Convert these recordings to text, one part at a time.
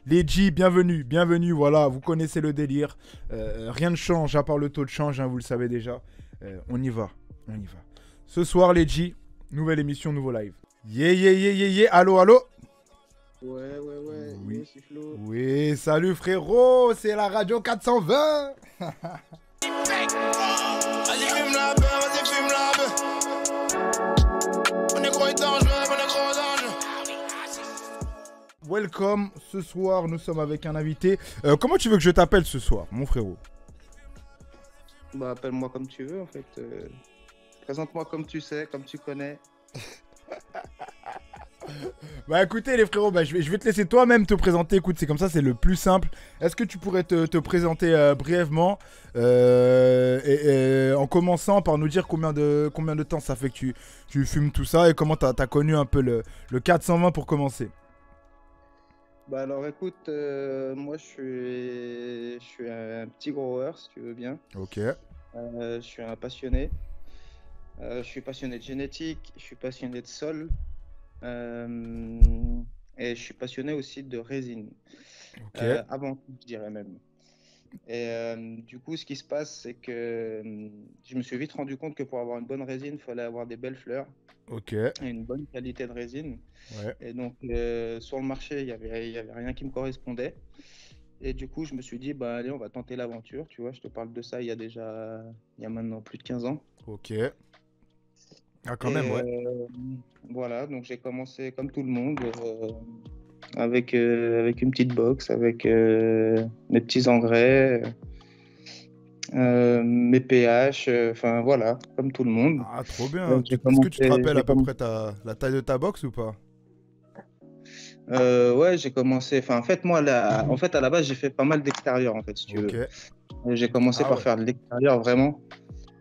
Les G, bienvenue, bienvenue, voilà, vous connaissez le délire. Rien ne change à part le taux de change, hein, vous le savez déjà. On y va, on y va. Ce soir, les G, nouvelle émission, nouveau live. Yeah, yeah, yeah, yeah, yeah, allô, allô. Ouais, Oui, c'est Flo. oui, salut frérot, c'est la radio 420. Vas-y, fume la beuh, vas-y, fume la beuh. On est gros et dangereux, on est gros dangereux. Welcome, ce soir, nous sommes avec un invité. Comment tu veux que je t'appelle ce soir, mon frérot? Bah, appelle-moi comme tu veux, en fait. Présente-moi comme tu sais, comme tu connais. Bah écoutez les frérots, bah, je vais te laisser toi-même te présenter, écoute c'est comme ça, c'est le plus simple. Est-ce que tu pourrais te présenter brièvement en commençant par nous dire combien de temps ça fait que tu fumes tout ça et comment t'as connu un peu le 420 pour commencer? Bah, alors, écoute, moi, je suis un petit grower, si tu veux bien. Ok, Je suis un passionné. Je suis passionné de génétique, je suis passionné de sol. Et je suis passionné aussi de résine. ok, Avant tout, je dirais même. Et du coup, ce qui se passe, c'est que je me suis vite rendu compte que pour avoir une bonne résine, il fallait avoir des belles fleurs ok, et une bonne qualité de résine. ouais, Et donc, sur le marché, il y avait rien qui me correspondait. Et du coup, je me suis dit, bah allez, on va tenter l'aventure. Tu vois, je te parle de ça il y a maintenant plus de 15 ans. ok. Ah quand même, Et ouais. voilà, donc j'ai commencé comme tout le monde, avec une petite box, avec mes petits engrais, mes pH, enfin voilà, comme tout le monde. Ah trop bien. J'ai Est-ce que tu te commencé, rappelles j'ai à peu comm- près la taille de ta box ou pas? ouais, j'ai commencé, enfin en fait moi, en fait à la base j'ai fait pas mal d'extérieur en fait, si tu Ok. veux. J'ai commencé Ah par ouais. faire de l'extérieur vraiment.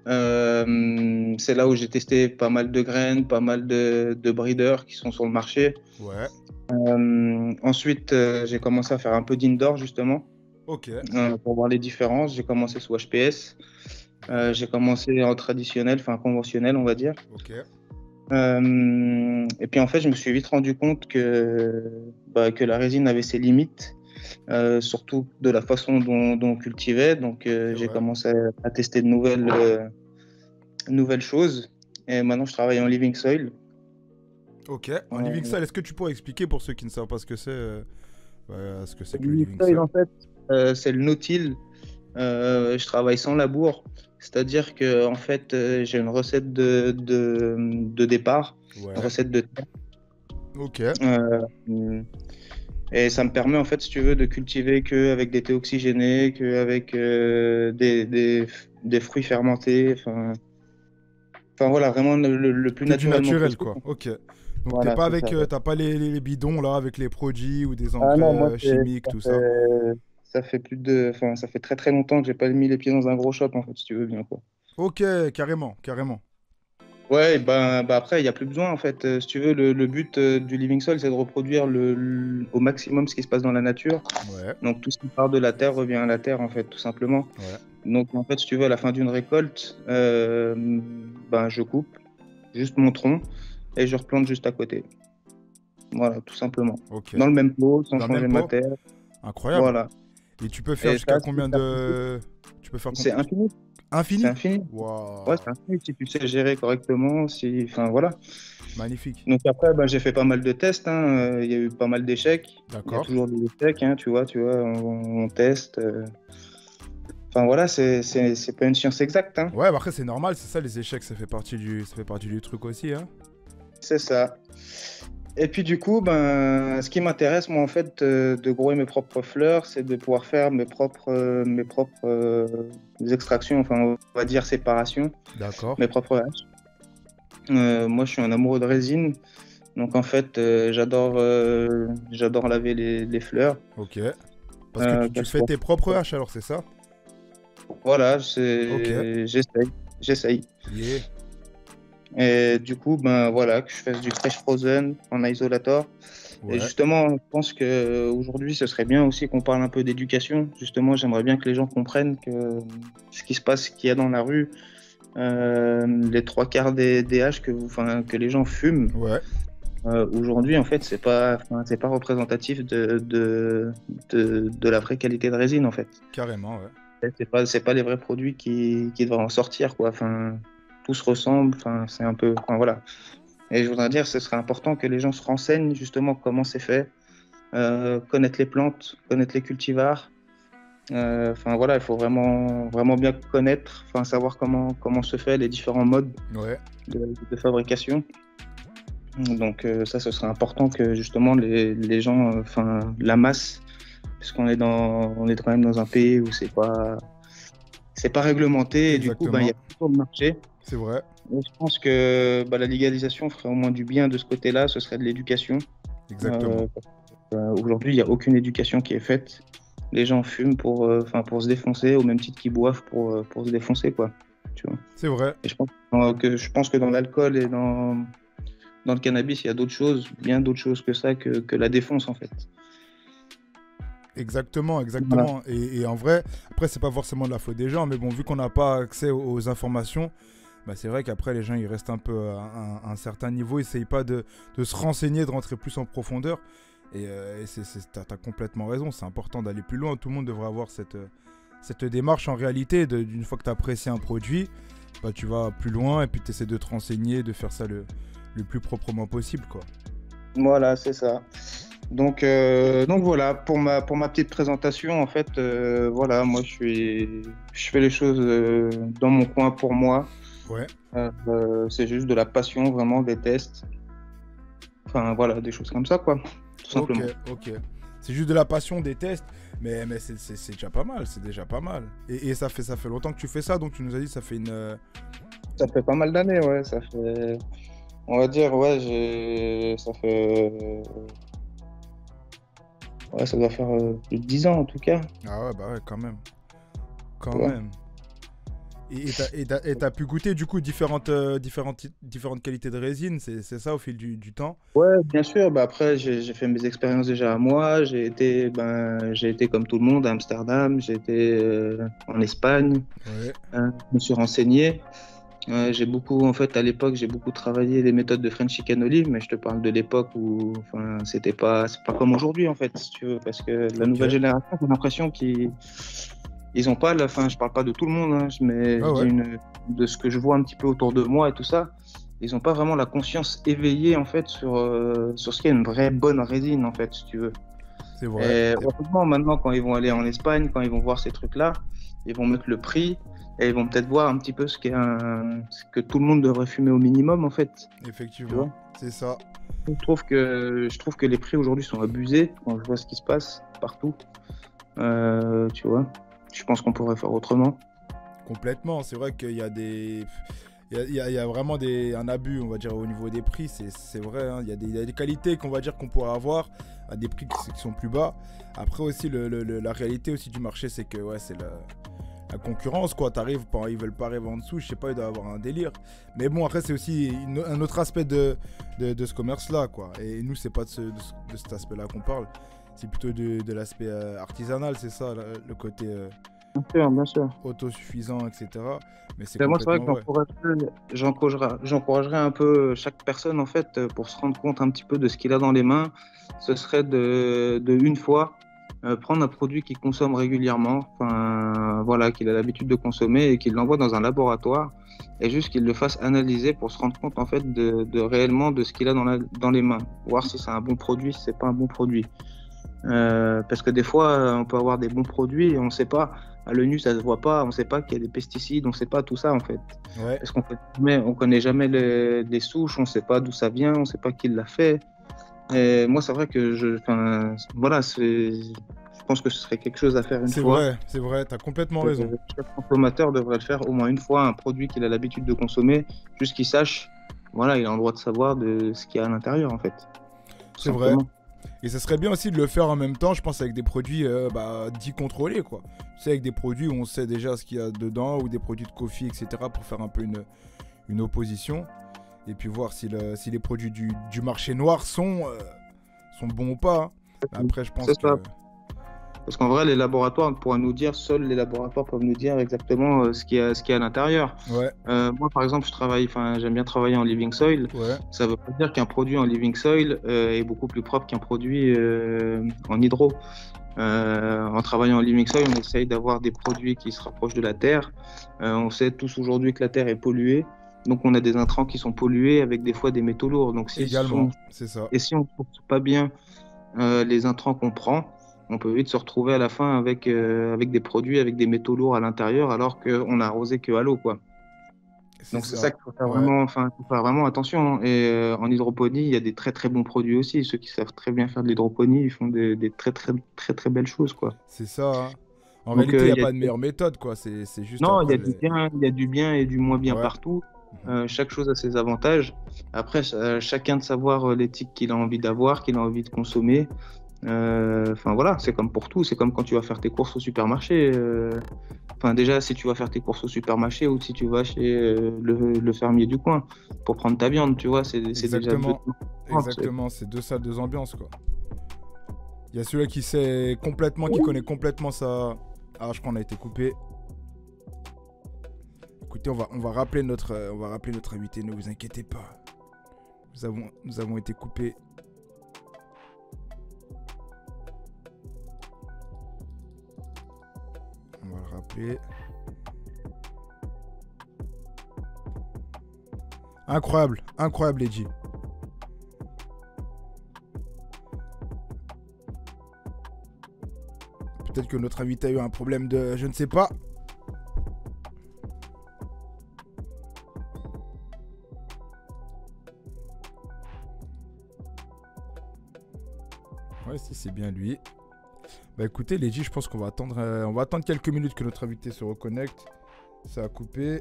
C'est là où j'ai testé pas mal de graines, pas mal de breeders qui sont sur le marché. Ouais. Ensuite, j'ai commencé à faire un peu d'indoor justement Ok. pour voir les différences. J'ai commencé sous HPS. Ouais. J'ai commencé en traditionnel, enfin conventionnel, on va dire. Ok. Et puis en fait, je me suis vite rendu compte que la résine avait ses limites, surtout de la façon dont on cultivait. Donc C'est j'ai vrai. commencé à tester de nouvelles choses. Et maintenant, je travaille en living soil. Ok, en living Euh, soil, est-ce que tu pourrais expliquer pour ceux qui ne savent pas ce que c'est ce que c'est que le living living soil, soil? en fait, c'est le no-till. Je travaille sans labour, c'est-à-dire que en fait, j'ai une recette de départ, une Ouais, recette de terre, ok. euh, et ça me permet en fait, si tu veux, de cultiver que avec des thés oxygénés, que avec des fruits fermentés, enfin voilà, vraiment le plus Que du naturellement naturel, possible. quoi. Ok. Donc t'es Voilà, pas c'est avec, ça. Ouais. t'as pas les bidons là avec les produits ou des Ah engrais non, moi, chimiques, tout ça. enfin, ça fait très très longtemps que j'ai pas mis les pieds dans un gros shop en fait, si tu veux bien quoi. Ok, carrément, carrément. Ouais, et ben après, il n'y a plus besoin en fait. Si tu veux, le but du Living Soul, c'est de reproduire au maximum ce qui se passe dans la nature. Ouais, Donc tout ce qui part de la terre revient à la terre en fait, tout simplement. ouais. Donc en fait, si tu veux, à la fin d'une récolte, ben, je coupe juste mon tronc et je replante juste à côté. Voilà, tout simplement. Ok. Dans le même pot, sans Dans le changer même ma pot? terre. Incroyable. Voilà. Et tu peux faire Et jusqu'à ça, ce qui combien certifie, de... Tu peux faire c'est infini. C'est infini? infini. Ouais, Waouh. c'est infini si tu sais gérer correctement. Si... Enfin voilà. Magnifique. Donc après, ben, j'ai fait pas mal de tests, hein. Il y a eu pas mal d'échecs. Il y a D'accord. toujours des échecs, hein, tu vois, on teste. Enfin voilà, c'est pas une science exacte, hein. Ouais, bah après c'est normal, c'est ça les échecs, ça fait partie du truc aussi, hein. C'est ça. Et puis du coup, ben, ce qui m'intéresse, moi, en fait, de grower mes propres fleurs, c'est de pouvoir faire mes propres extractions, enfin, on va dire séparation, D'accord. mes propres haches. Moi, je suis un amoureux de résine. Donc en fait, j'adore laver les fleurs, Ok. Parce que tu qu'elles fais soient. tes propres haches alors, c'est ça? Voilà, Ok. j'essaye. Yeah. Et du coup, ben voilà, que je fasse du fresh frozen en isolator. Et Ouais. justement, je pense que aujourd'hui, ce serait bien aussi qu'on parle un peu d'éducation. Justement, j'aimerais bien que les gens comprennent que ce qui se passe, ce qu'il y a dans la rue, les trois quarts des haches que les gens fument, Ouais. Aujourd'hui, en fait, c'est pas représentatif de la vraie qualité de résine, en fait. Carrément, ouais. C'est pas les vrais produits qui devraient en sortir, quoi. Enfin, tout se ressemble. Enfin, c'est un peu, enfin, voilà. Et je voudrais dire, ce serait important que les gens se renseignent justement comment c'est fait, connaître les plantes, connaître les cultivars. Enfin voilà, il faut vraiment bien connaître, enfin savoir comment se fait les différents modes Ouais, de fabrication. Donc ça, ce serait important que justement les gens, enfin la masse, puisqu'on est on est quand même dans un pays où c'est pas réglementé et du coup, ben, il y a exactement. plus sur le marché. C'est vrai. Et je pense que la légalisation ferait au moins du bien de ce côté-là, ce serait de l'éducation. Exactement. Aujourd'hui, il n'y a aucune éducation qui est faite. Les gens fument pour se défoncer, au même titre qu'ils boivent pour se défoncer, quoi. Tu vois. C'est vrai. Et je pense que dans l'alcool et dans le cannabis, il y a d'autres choses, bien d'autres choses que ça, que la défonce, en fait. Exactement, Voilà. exactement. Et en vrai, après, c'est pas forcément de la faute des gens, mais bon, vu qu'on n'a pas accès aux informations, bah, c'est vrai qu'après, les gens, ils restent un peu à un certain niveau, ils essayent pas de se renseigner, de rentrer plus en profondeur. Et t'as complètement raison, c'est important d'aller plus loin. Tout le monde devrait avoir cette démarche en réalité. D'une fois que tu apprécies un produit, bah, tu vas plus loin et puis tu essaies de te renseigner, de faire ça le plus proprement possible, quoi. Voilà, c'est ça. Donc voilà, pour ma petite présentation, en fait, voilà, moi je fais les choses dans mon coin pour moi. Ouais, C'est juste de la passion, vraiment, des tests. Enfin voilà, des choses comme ça, quoi, tout ok, simplement. ok. C'est juste de la passion, des tests, mais c'est déjà pas mal, c'est déjà pas mal. Et ça fait longtemps que tu fais ça, donc tu nous as dit que ça fait Ça fait pas mal d'années, ouais, on va dire, ouais, ouais, ça doit faire plus de 10 ans en tout cas. Ah ouais, bah ouais, quand même. Tu Quand vois. même. Et t'as pu goûter du coup différentes qualités de résine, c'est ça au fil du temps? Ouais, bien sûr. Bah après, j'ai fait mes expériences déjà à moi. J'ai été comme tout le monde à Amsterdam. J'ai été en Espagne. Ouais, Je me suis renseigné. J'ai beaucoup, en fait, à l'époque, j'ai beaucoup travaillé les méthodes de French Chicken Olive, mais je te parle de l'époque où, enfin, c'est pas comme aujourd'hui, en fait, si tu veux, parce que la ok. nouvelle génération, j'ai l'impression ils ont pas, enfin, je parle pas de tout le monde, hein, mais Ah je dis ouais, de ce que je vois un petit peu autour de moi et tout ça, ils ont pas vraiment la conscience éveillée, en fait, sur ce qu'est une vraie bonne résine, en fait, si tu veux. c'est vrai. Et heureusement, maintenant, quand ils vont aller en Espagne, quand ils vont voir ces trucs-là, ils vont mettre le prix et ils vont peut-être voir un petit peu ce que tout le monde devrait fumer au minimum, en fait. Tu vois. Effectivement, c'est ça. Je trouve que les prix aujourd'hui sont abusés quand je vois ce qui se passe partout. Tu vois. Je pense qu'on pourrait faire autrement. Complètement. C'est vrai qu'il y a des. Il y a vraiment un abus, on va dire, au niveau des prix. C'est vrai, hein. Il y a des qualités qu'on va dire qu'on pourrait avoir à des prix qui sont plus bas. Après aussi, la réalité aussi du marché, c'est que ouais, c'est la concurrence, quoi. T'arrives, ils veulent pas arriver en dessous, je sais pas, il doit y avoir un délire. Mais bon, après, c'est aussi un autre aspect de ce commerce-là, quoi. Et nous, c'est pas de cet aspect-là qu'on parle. C'est plutôt de l'aspect artisanal, c'est ça, le côté Bien sûr, bien sûr. autosuffisant, etc. Mais c'est Mais moi, c'est vrai que complètement vrai. j'encouragerais un peu chaque personne, en fait, pour se rendre compte un petit peu de ce qu'il a dans les mains. Ce serait de une fois, prendre un produit qu'il consomme régulièrement, enfin, voilà, qu'il a l'habitude de consommer et qu'il l'envoie dans un laboratoire et juste qu'il le fasse analyser pour se rendre compte, en fait, de réellement de ce qu'il a dans les mains. Voir si c'est un bon produit, si c'est pas un bon produit. Parce que des fois, on peut avoir des bons produits et on ne sait pas. À l'œil nu, ça se voit pas. On ne sait pas qu'il y a des pesticides. On ne sait pas tout ça en fait. Ouais, Parce on connaît jamais les souches. On ne sait pas d'où ça vient. On ne sait pas qui l'a fait. Et moi, c'est vrai que enfin, voilà, je pense que ce serait quelque chose à faire une fois. c'est vrai, t'as complètement raison. Chaque consommateur devrait le faire au moins une fois. Un produit qu'il a l'habitude de consommer, juste qu'il sache. Voilà, il a le droit de savoir de ce qu'il y a à l'intérieur en fait. Tout C'est vrai. simplement. Et ça serait bien aussi de le faire en même temps, je pense, avec des produits dits contrôlés, quoi. Tu sais, avec des produits où on sait déjà ce qu'il y a dedans, ou des produits de coffee, etc., pour faire un peu une opposition. Et puis voir si les produits du marché noir sont bons ou pas, hein. Mais après, je pense C'est que ça. Parce qu'en vrai, les laboratoires pourraient nous dire, seuls les laboratoires peuvent nous dire exactement ce qu'il y a à l'intérieur. Ouais, Moi, par exemple, j'aime bien travailler en living soil. ouais. Ça veut pas dire qu'un produit en living soil est beaucoup plus propre qu'un produit en hydro. En travaillant en living soil, on essaye d'avoir des produits qui se rapprochent de la terre. On sait tous aujourd'hui que la terre est polluée. Donc, on a des intrants qui sont pollués avec des fois des métaux lourds. Donc, Également, c'est ça. et si on ne trouve pas bien les intrants qu'on prend, on peut vite se retrouver à la fin avec des produits avec des métaux lourds à l'intérieur alors qu'on n'a arrosé que à l'eau, quoi. Donc c'est ça qu'il faut faire Ouais. vraiment, faut faire vraiment attention, hein. Et en hydroponie, il y a des très très bons produits aussi. Ceux qui savent très bien faire de l'hydroponie, ils font des très très très très belles choses, quoi. C'est ça, hein. En Donc, réalité, il n'y a il y a pas de meilleure méthode, quoi. C'est juste Non, après il y a du bien et du moins bien Ouais. partout. Chaque chose a ses avantages. Après, chacun de savoir l'éthique qu'il a envie d'avoir, qu'il a envie de consommer. Enfin voilà, c'est comme pour tout. C'est comme quand tu vas faire tes courses au supermarché. Enfin déjà, si tu vas faire tes courses au supermarché ou si tu vas chez le fermier du coin pour prendre ta viande, tu vois, c'est déjà Exactement. deux- Exactement, c'est deux salles, deux ambiances, quoi. Il y a celui-là qui sait complètement, qui connaît complètement ça. Ah, je crois qu'on a été coupé. Écoutez, on va rappeler notre invité, ne vous inquiétez pas. Nous avons été coupés. On va le rappeler. Incroyable, incroyable, Edgy. Peut-être que notre invité a eu un problème de... Je ne sais pas. Ouais, si c'est bien lui. Bah écoutez, Edgy, je pense qu'on va attendre quelques minutes que notre invité se reconnecte. Ça a coupé.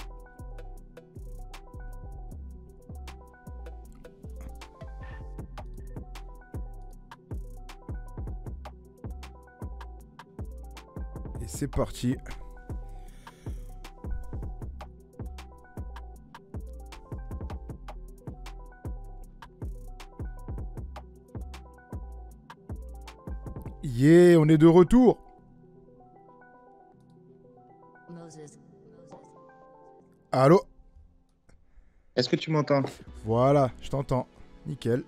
Et c'est parti. Yeah, on est de retour. Allô? Est-ce que tu m'entends? Voilà, je t'entends. Nickel.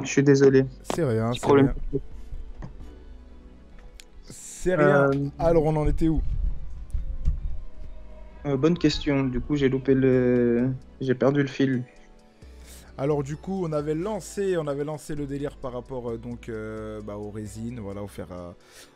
Je suis désolé. C'est rien, Petit c'est problème. rien. C'est rien. Alors, on en était où? Bonne question. Du coup, j'ai perdu le fil. Alors du coup, on avait lancé le délire par rapport aux résines, voilà, à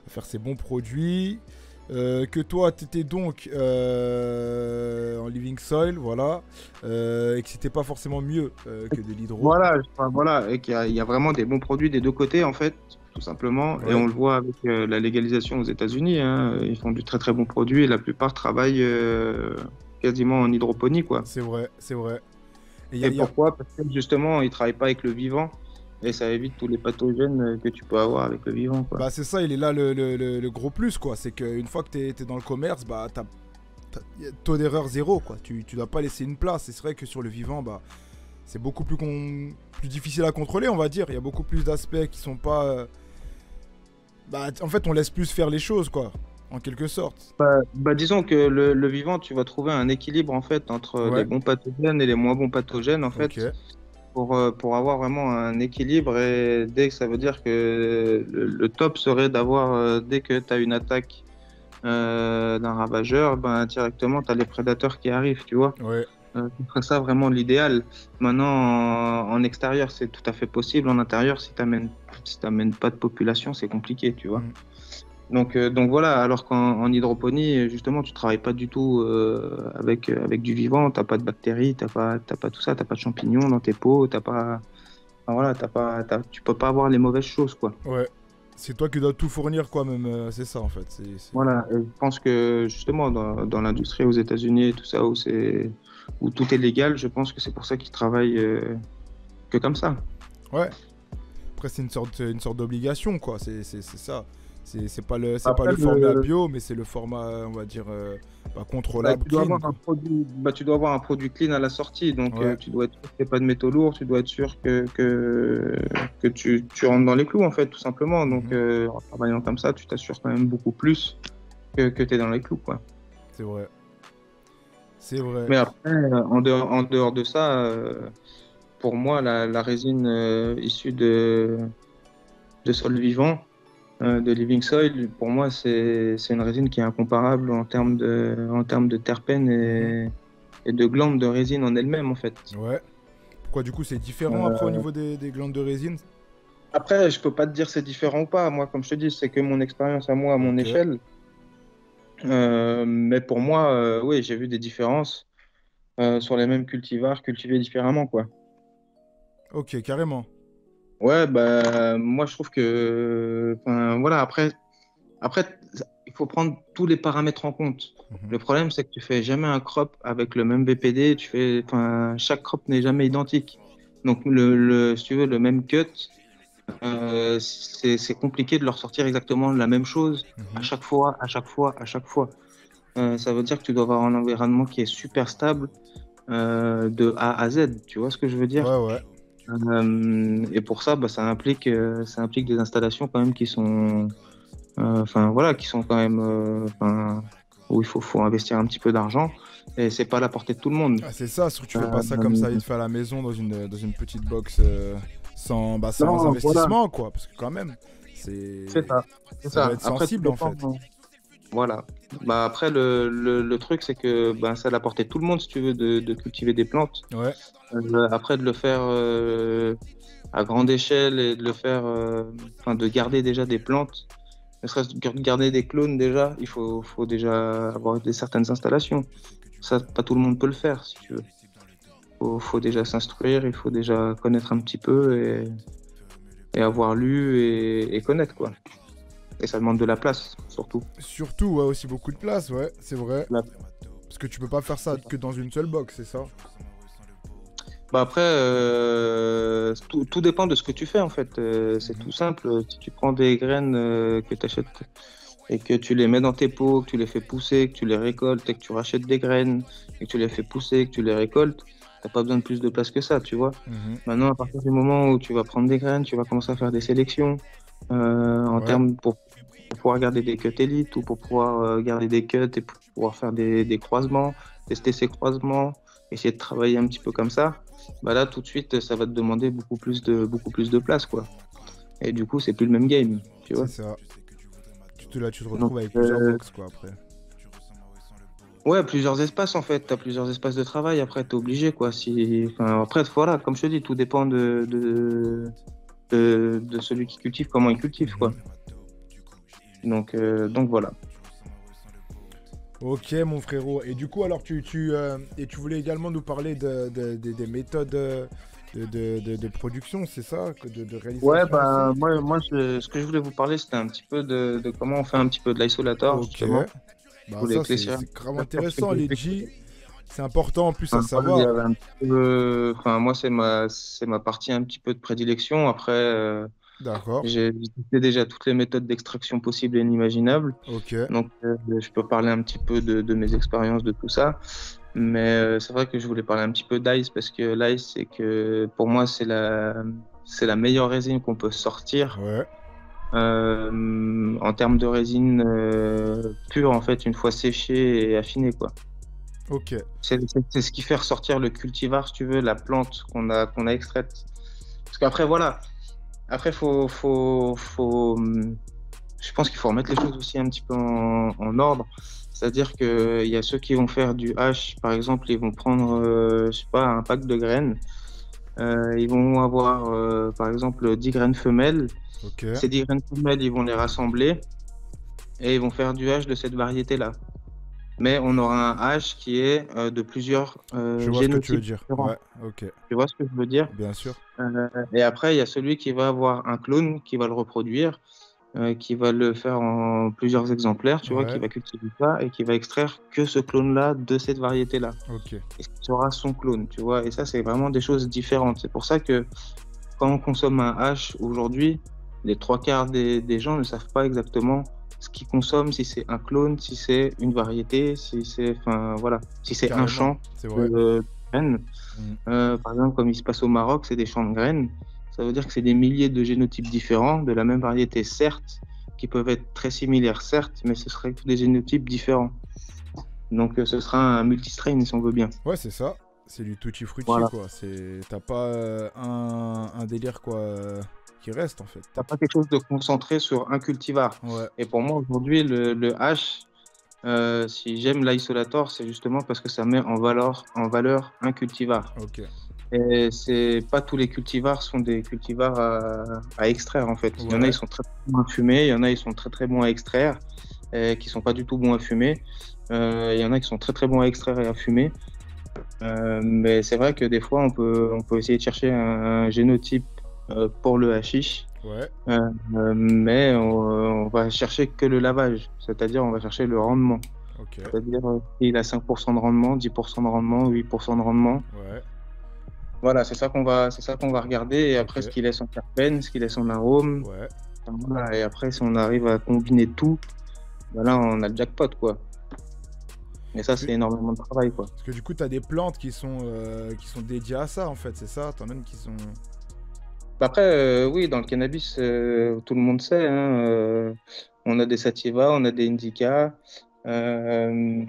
faire ces bons produits. Que toi, tu étais donc en living soil, voilà, et que c'était pas forcément mieux que de l'hydro. Voilà, et qu'il y a vraiment des bons produits des deux côtés, en fait, tout simplement. Ouais. Et on le voit avec la légalisation aux États-Unis, hein. Ils font du très très bon produit et la plupart travaillent quasiment en hydroponie, quoi. C'est vrai, c'est vrai. Et pourquoi? Parce que justement, ils travaillent pas avec le vivant et ça évite tous les pathogènes que tu peux avoir avec le vivant, quoi. Bah c'est ça, il est là le gros plus, quoi. C'est qu'une fois que t'es dans le commerce, bah y a taux d'erreur zéro, quoi. Tu dois pas laisser une place. Et c'est vrai que sur le vivant, bah c'est beaucoup plus difficile à contrôler, on va dire. Il y a beaucoup plus d'aspects qui sont pas... en fait, on laisse plus faire les choses, quoi. En quelque sorte. Disons que le vivant, tu vas trouver un équilibre, en fait, entre Ouais. les bons pathogènes et les moins bons pathogènes, en fait. Ok. Pour avoir vraiment un équilibre, et dès que ça veut dire que le top serait d'avoir, dès que tu as une attaque d'un ravageur, directement tu as les prédateurs qui arrivent, tu vois. Ouais. Ce serait ça vraiment l'idéal. Maintenant, en extérieur, c'est tout à fait possible. En intérieur, si t'amènes pas de population, c'est compliqué, tu vois. Donc voilà, alors qu'en hydroponie, justement, tu travailles pas du tout avec du vivant, t'as pas de bactéries, t'as pas tout ça, t'as pas de champignons dans tes pots, tu peux pas avoir les mauvaises choses, quoi. Ouais. C'est toi qui dois tout fournir, quoi, même. C'est ça, en fait. Voilà, et je pense que justement, dans l'industrie aux États-Unis et tout ça, où tout est légal, je pense que c'est pour ça qu'ils travaillent que comme ça. Ouais. Après, c'est une sorte d'obligation, quoi. C'est ça. C'est pas le Après, format bio, mais c'est le format, on va dire, contrôlable. tu dois Clean, avoir un produit, tu dois avoir un produit clean à la sortie, donc Ouais. tu dois être sûr qu'il n'y ait pas de métaux lourds, tu dois être sûr que tu rentres dans les clous, en fait, tout simplement. Donc, en travaillant comme ça, tu t'assures quand même beaucoup plus que tu es dans les clous, quoi. C'est vrai. C'est vrai. Mais après, en dehors de ça, pour moi, la résine issue de sol vivant, de Living Soil, pour moi, c'est une résine qui est incomparable en termes de terpènes et de glandes de résine en elle-même, en fait. Ouais. Pourquoi du coup c'est différent après au niveau des glandes de résine? Après, je peux pas te dire c'est différent ou pas. Moi, comme je te dis, c'est que mon expérience à moi, à mon Ok. échelle. Mais pour moi, oui, j'ai vu des différences sur les mêmes cultivars cultivés différemment, quoi. Ok, carrément. Ouais, bah, moi, je trouve que, enfin, voilà, après, il faut prendre tous les paramètres en compte. Mhm. Le problème, c'est que tu fais jamais un crop avec le même VPD. Enfin, chaque crop n'est jamais identique. Donc, si tu veux, le même cut, c'est compliqué de leur sortir exactement la même chose à Mhm. chaque fois, à chaque fois, à chaque fois. Ça veut dire que tu dois avoir un environnement qui est super stable de A à Z. Tu vois ce que je veux dire? Ouais, ouais. Et pour ça, bah, ça implique des installations quand même qui sont, enfin voilà, qui sont quand même, où il faut investir un petit peu d'argent. Et c'est pas à la portée de tout le monde. Ah, c'est ça, surtout que tu fais pas ça comme ça, il te fait à la maison dans une petite box sans Non, investissement, quoi. Parce que quand même, c'est C'est ça. C'est ça doit ça. être Après, sensible tout en fait. dépend. Voilà. Bah, après, le truc, c'est que bah, c'est à la portée de tout le monde, si tu veux, de cultiver des plantes. Ouais, Après, de le faire à grande échelle et de le faire, enfin, de garder déjà des plantes, ne serait-ce que de garder des clones déjà, faut déjà avoir certaines installations. Ça, pas tout le monde peut le faire, si tu veux. Faut déjà s'instruire, il faut déjà connaître un petit peu et avoir lu et connaître, quoi. Et ça demande de la place, surtout. surtout, ouais, aussi beaucoup de place, ouais, c'est vrai. La- Parce que tu peux pas faire ça que dans une seule box, c'est ça? Bah après, tout dépend de ce que tu fais en fait. C'est tout simple. Si tu prends des graines que tu achètes et que tu les mets dans tes pots, que tu les fais pousser, que tu les récoltes et que tu rachètes des graines et que tu les fais pousser, que tu les récoltes, t'as pas besoin de plus de place que ça, tu vois. Mhm. Maintenant, à partir du moment où tu vas prendre des graines, tu vas commencer à faire des sélections en Ouais. termes pour pouvoir garder des cuts élites ou pour pouvoir garder des cuts et pour pouvoir faire des croisements, tester ces croisements, essayer de travailler un petit peu comme ça. Bah là, tout de suite, ça va te demander beaucoup plus de place, quoi. Et du coup, c'est plus le même game, tu vois. C'est ça. Tu te retrouves Donc, avec plusieurs box, quoi, après. ouais, plusieurs espaces en fait. T'as plusieurs espaces de travail. Après, t'es obligé, quoi. Enfin, après, voilà, comme je te dis, tout dépend de celui qui cultive, comment il cultive, quoi. Donc voilà. Ok, mon frérot. Et du coup, alors, tu voulais également nous parler des méthodes de production, c'est ça? De réalisation Ouais, bah, aussi? ce que je voulais vous parler, c'était un petit peu de comment on fait un petit peu de l'isolator, Ok. justement. Je Bah, voulais ça, éclaircir c'est grave un intéressant, petit les peu. G. C'est important en plus à Enfin, voilà, il y savoir. avait un petit peu, enfin, moi, c'est ma partie un petit peu de prédilection. Après, D'accord. j'ai visité déjà toutes les méthodes d'extraction possibles et inimaginables. Ok. Donc, je peux parler un petit peu de mes expériences, de tout ça. Mais c'est vrai que je voulais parler un petit peu d'ice parce que l'ice, c'est que pour moi, c'est la meilleure résine qu'on peut sortir Ouais. en termes de résine pure, en fait, une fois séchée et affinée, quoi. Ok. C'est ce qui fait ressortir le cultivar, si tu veux, la plante qu'on a extraite. Parce qu'après, voilà. Après, je pense qu'il faut remettre les choses aussi un petit peu en ordre. C'est-à-dire qu'il y a ceux qui vont faire du hache, par exemple, ils vont prendre, je sais pas, un pack de graines. Ils vont avoir, par exemple, 10 graines femelles. Ok. Ces 10 graines femelles, ils vont les rassembler et ils vont faire du hache de cette variété-là. Mais on aura un hache qui est de plusieurs Je vois ce que tu veux génotypes dire. différents. Ouais. Ok. Tu vois ce que je veux dire? Bien sûr. Et après, il y a celui qui va avoir un clone, qui va le reproduire, qui va le faire en plusieurs exemplaires, tu vois, qui Ouais. va cultiver ça et qui va extraire que ce clone-là de cette variété-là. Ok. Et ce sera son clone, tu vois. Et ça, c'est vraiment des choses différentes. C'est pour ça que quand on consomme un hache aujourd'hui, les trois quarts des gens ne savent pas exactement ce qu'ils consomment, si c'est un clone, si c'est une variété, si c'est, enfin, voilà, si c'est un Carrément, champ c'est vrai. de graines. Mm. Par exemple, comme il se passe au Maroc, c'est des champs de graines. Ça veut dire que c'est des milliers de génotypes différents, de la même variété, certes, qui peuvent être très similaires, certes, mais ce seraient que des génotypes différents. Donc, ce sera un multistrain, si on veut bien. Ouais, c'est ça. C'est du tutti frutti, Voilà. quoi. T'as pas un délire, quoi, qui reste, en fait. T'as pas quelque chose de concentré sur un cultivar. Ouais. Et pour moi, aujourd'hui, le H, si j'aime l'isolator, c'est justement parce que ça met en valeur un cultivar. Ok. Et c'est pas tous les cultivars sont des cultivars à extraire, en fait. Il y en a, Ouais. ils sont très bons à fumer, il y en a, ils sont très très bons à extraire, et qui sont pas du tout bons à fumer. Il y en a qui sont très très bons à extraire et à fumer. Mais c'est vrai que des fois, on peut essayer de chercher un génotype pour le hashish, Ouais. mais on va chercher que le lavage, c'est-à-dire on va chercher le rendement. Ok. C'est-à-dire il a 5% de rendement, 10% de rendement, 8% de rendement. Ouais. Voilà, c'est ça qu'on va regarder. Et après, Ok. ce qu'il laisse en terpènes, ce qu'il laisse en arôme. Ouais. Enfin, voilà. Et après, si on arrive à combiner tout, ben là, on a le jackpot, quoi. Mais ça, c'est énormément de travail, quoi. Parce que du coup, t'as des plantes qui sont dédiées à ça, en fait, c'est ça? T'en as même qui sont... Après, oui, dans le cannabis, tout le monde sait, hein, on a des sativa, on a des indica, on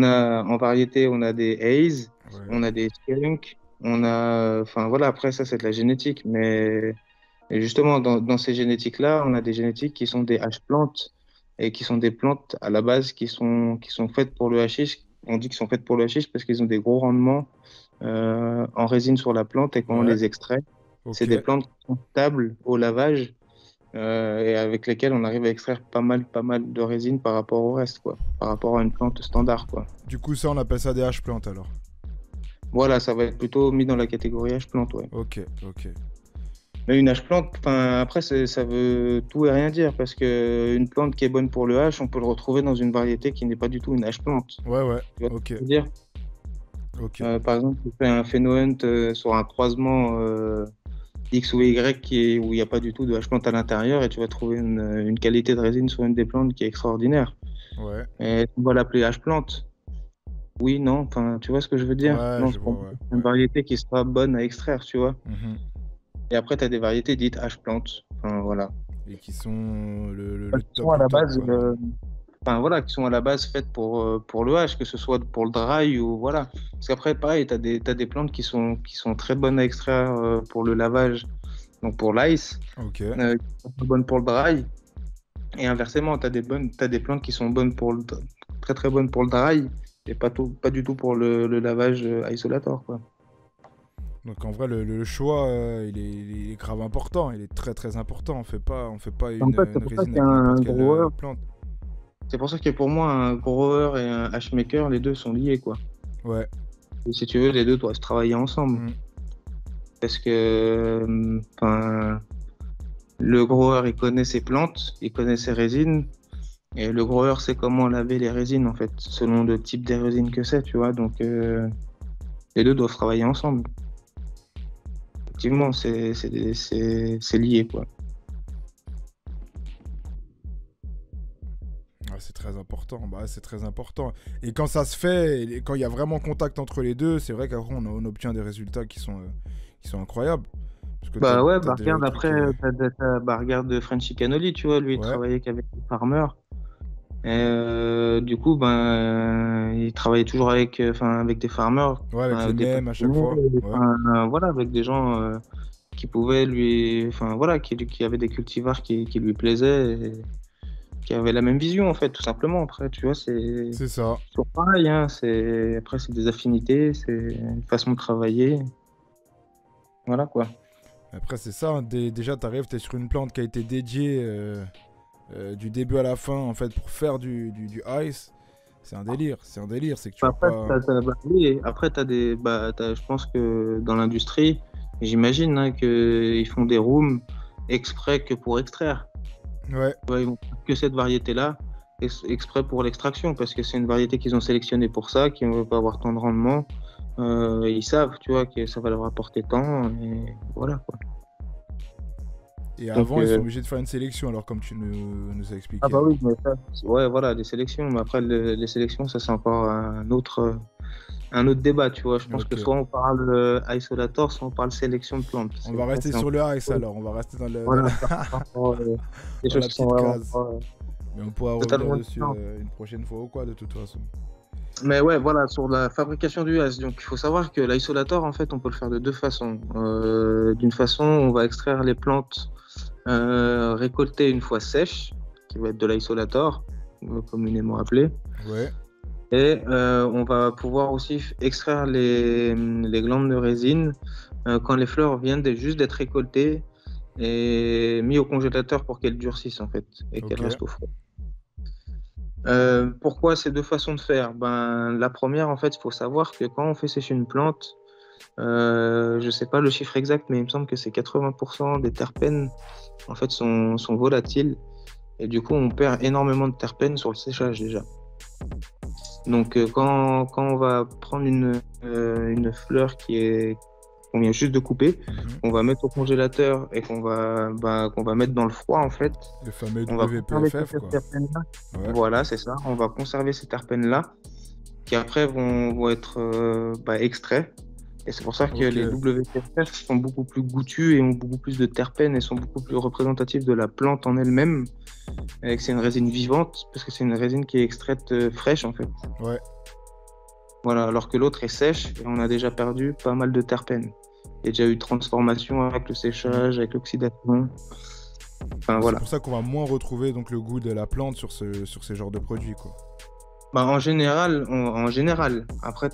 a en variété, on a des haze, Ouais. on a des skunk, on a, enfin voilà, après ça c'est de la génétique, mais et justement dans ces génétiques-là, on a des génétiques qui sont des H-plantes et qui sont des plantes à la base qui sont faites pour le hashish. On dit qu'ils sont faites pour le hashish parce qu'ils ont des gros rendements en résine sur la plante et quand on Ouais. les extrait. C'est Ok. des plantes qui sont stables au lavage et avec lesquelles on arrive à extraire pas mal de résine par rapport au reste, quoi. Par rapport à une plante standard, quoi. Du coup, ça, on appelle ça des H-plantes, alors. Voilà, ça va être plutôt mis dans la catégorie H-plante, ouais. Ok. Ok. Mais une H-plante, enfin, après, ça veut tout et rien dire parce que une plante qui est bonne pour le H, on peut le retrouver dans une variété qui n'est pas du tout une H-plante. Ouais, ouais. Tu vois ce Ok. que je veux dire? Ok. Par exemple, tu fais un phénohunt sur un croisement X ou Y où il n'y a pas du tout de H-plante à l'intérieur et tu vas trouver une qualité de résine sur une des plantes qui est extraordinaire. Ouais. Et on va l'appeler H-plante. Oui, non, enfin, tu vois ce que je veux dire? Ouais, Non, je vois, ouais. une Ouais. variété qui sera bonne à extraire, tu vois. Mhm. Et après, tu as des variétés dites H-plante. Enfin, voilà. Et qui sont le Qui top sont à du la top, base, quoi. enfin, voilà, qui sont à la base faites pour le H, que ce soit pour le dry ou voilà. Parce qu'après, pareil, t'as des plantes qui sont très bonnes à extraire pour le lavage, donc pour l'ice, Ok. qui sont pas bonnes pour le dry. Et inversement, t'as des plantes qui sont bonnes très très bonnes pour le dry et pas du tout pour le lavage isolator, quoi. Donc en vrai, le choix, il est grave important. Il est très très important. On fait pas En fait, c'est une pour ça résine qu'il y a avec un n'importe quelle grower. plante. C'est pour ça que pour moi, un grower et un hashmaker, les deux sont liés, quoi. Ouais. Et si tu veux, les deux doivent se travailler ensemble. Mm. Parce que, enfin, le grower, il connaît ses plantes, il connaît ses résines, et le grower sait comment laver les résines, en fait, selon le type des résines que c'est, tu vois. Donc, les deux doivent travailler ensemble. Effectivement, c'est lié, quoi. Ouais, c'est très important. Bah, c'est très important. Et quand ça se fait, et quand il y a vraiment contact entre les deux, c'est vrai qu'après on obtient des résultats qui sont incroyables. Parce que Bah ouais, t'as bah des regarde trucs, après, bah regarde Frenchy Canoli, tu vois, lui, il ouais. travaillait qu'avec des farmers. Et du coup, ben, il travaillait toujours avec des farmers, Ouais, avec les des mêmes à chaque passionnés, fois. Ouais. voilà, avec des gens qui pouvaient enfin voilà, qui avaient des cultivars qui lui plaisaient, et qui avaient la même vision en fait, tout simplement. Après, tu vois, c'est C'est ça. toujours pareil, hein, après c'est des affinités, c'est une façon de travailler, voilà quoi. Après, c'est ça. Hein. Déjà, t'arrives, t'es sur une plante qui a été dédiée du début à la fin, en fait, pour faire du ice. C'est un délire. C'est un délire. C'est que tu vas Après, pas. oui, après je pense que dans l'industrie, j'imagine hein, qu'ils font des rooms exprès que pour extraire. Ouais. Ouais, ils vont faire que cette variété-là, exprès pour l'extraction, parce que c'est une variété qu'ils ont sélectionnée pour ça, qui ne veut pas avoir tant de rendement. Ils savent, tu vois, que ça va leur apporter tant, et voilà quoi. Et Donc, avant, ils sont obligés de faire une sélection, alors comme tu nous as expliqué. ah bah oui, mais ça, ouais, voilà, les sélections. Mais après, les sélections, ça, c'est encore un autre débat, tu vois. Je pense que Ok. soit on parle isolator, soit on parle sélection de plantes. On va rester C'est sur le ice encore- alors, on va rester dans, Voilà, ça, c'est encore, des dans choses la qui sont petite vraiment case. pas, Mais on pourra revenir totalement dessus différentes. une prochaine fois ou quoi, de toute façon. Mais ouais, voilà, sur la fabrication du ice. Donc, il faut savoir que l'isolator, en fait, on peut le faire de deux façons. D'une façon, on va extraire les plantes récoltées une fois sèches, qui va être de l'isolator, communément appelé. Ouais, Et on va pouvoir aussi extraire les glandes de résine quand les fleurs viennent juste d'être récoltées et mis au congélateur pour qu'elles durcissent, en fait, et qu'elles ok. restent au froid. Pourquoi ces deux façons de faire? Ben, la première, en fait, il faut savoir que quand on fait sécher une plante, je ne sais pas le chiffre exact, mais il me semble que c'est 80% des terpènes en fait, sont volatiles. Et du coup, on perd énormément de terpènes sur le séchage déjà. Donc, quand on va prendre une fleur qu'on vient juste de couper, Mhm. on va mettre au congélateur et qu'on va mettre dans le froid, en fait, Le fameux on va conserver WPFF, ces quoi. terpènes-là. Ouais, Voilà, c'est ça. On va conserver ces terpènes-là qui après vont être extraits. Et c'est pour ça que ok. les WPFF sont beaucoup plus goûtus et ont beaucoup plus de terpènes et sont beaucoup plus représentatifs de la plante en elle-même. Et que c'est une résine vivante parce que c'est une résine qui est extraite fraîche en fait. Ouais, Voilà, alors que l'autre est sèche et on a déjà perdu pas mal de terpènes. Il y a déjà eu transformation avec le séchage, avec l'oxydation. Enfin c'est voilà. pour ça qu'on va moins retrouver donc, le goût de la plante sur ces genres de produits, quoi. Bah, en général, après,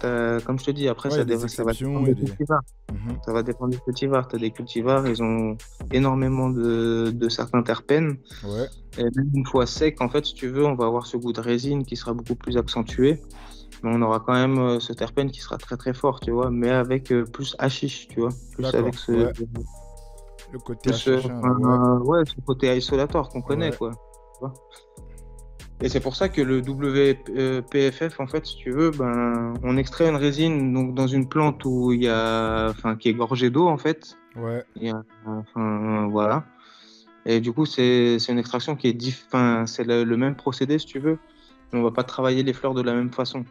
comme je te dis, après Ouais, il y a des ça va exceptions dépendre et des des... cultivars. Mhm. Ça va dépendre des cultivars. Tu as des cultivars, ils ont énormément de certains terpènes. Ouais, Et même une fois sec, en fait, si tu veux, on va avoir ce goût de résine qui sera beaucoup plus accentué. Mais on aura quand même ce terpène qui sera très très fort, tu vois, mais avec plus hashish, tu vois. Plus d'accord, avec ouais. Le côté hachichin, là, ouais. ouais, ce côté isolator qu'on connaît, Ouais. quoi. Tu vois. Et c'est pour ça que le WPFF, en fait, si tu veux, ben, on extrait une résine donc, dans une plante où il y a, enfin, qui est gorgée d'eau, en fait. Ouais, Enfin, voilà. Et du coup, c'est une extraction qui est enfin, c'est le même procédé, si tu veux. On va pas travailler les fleurs de la même façon.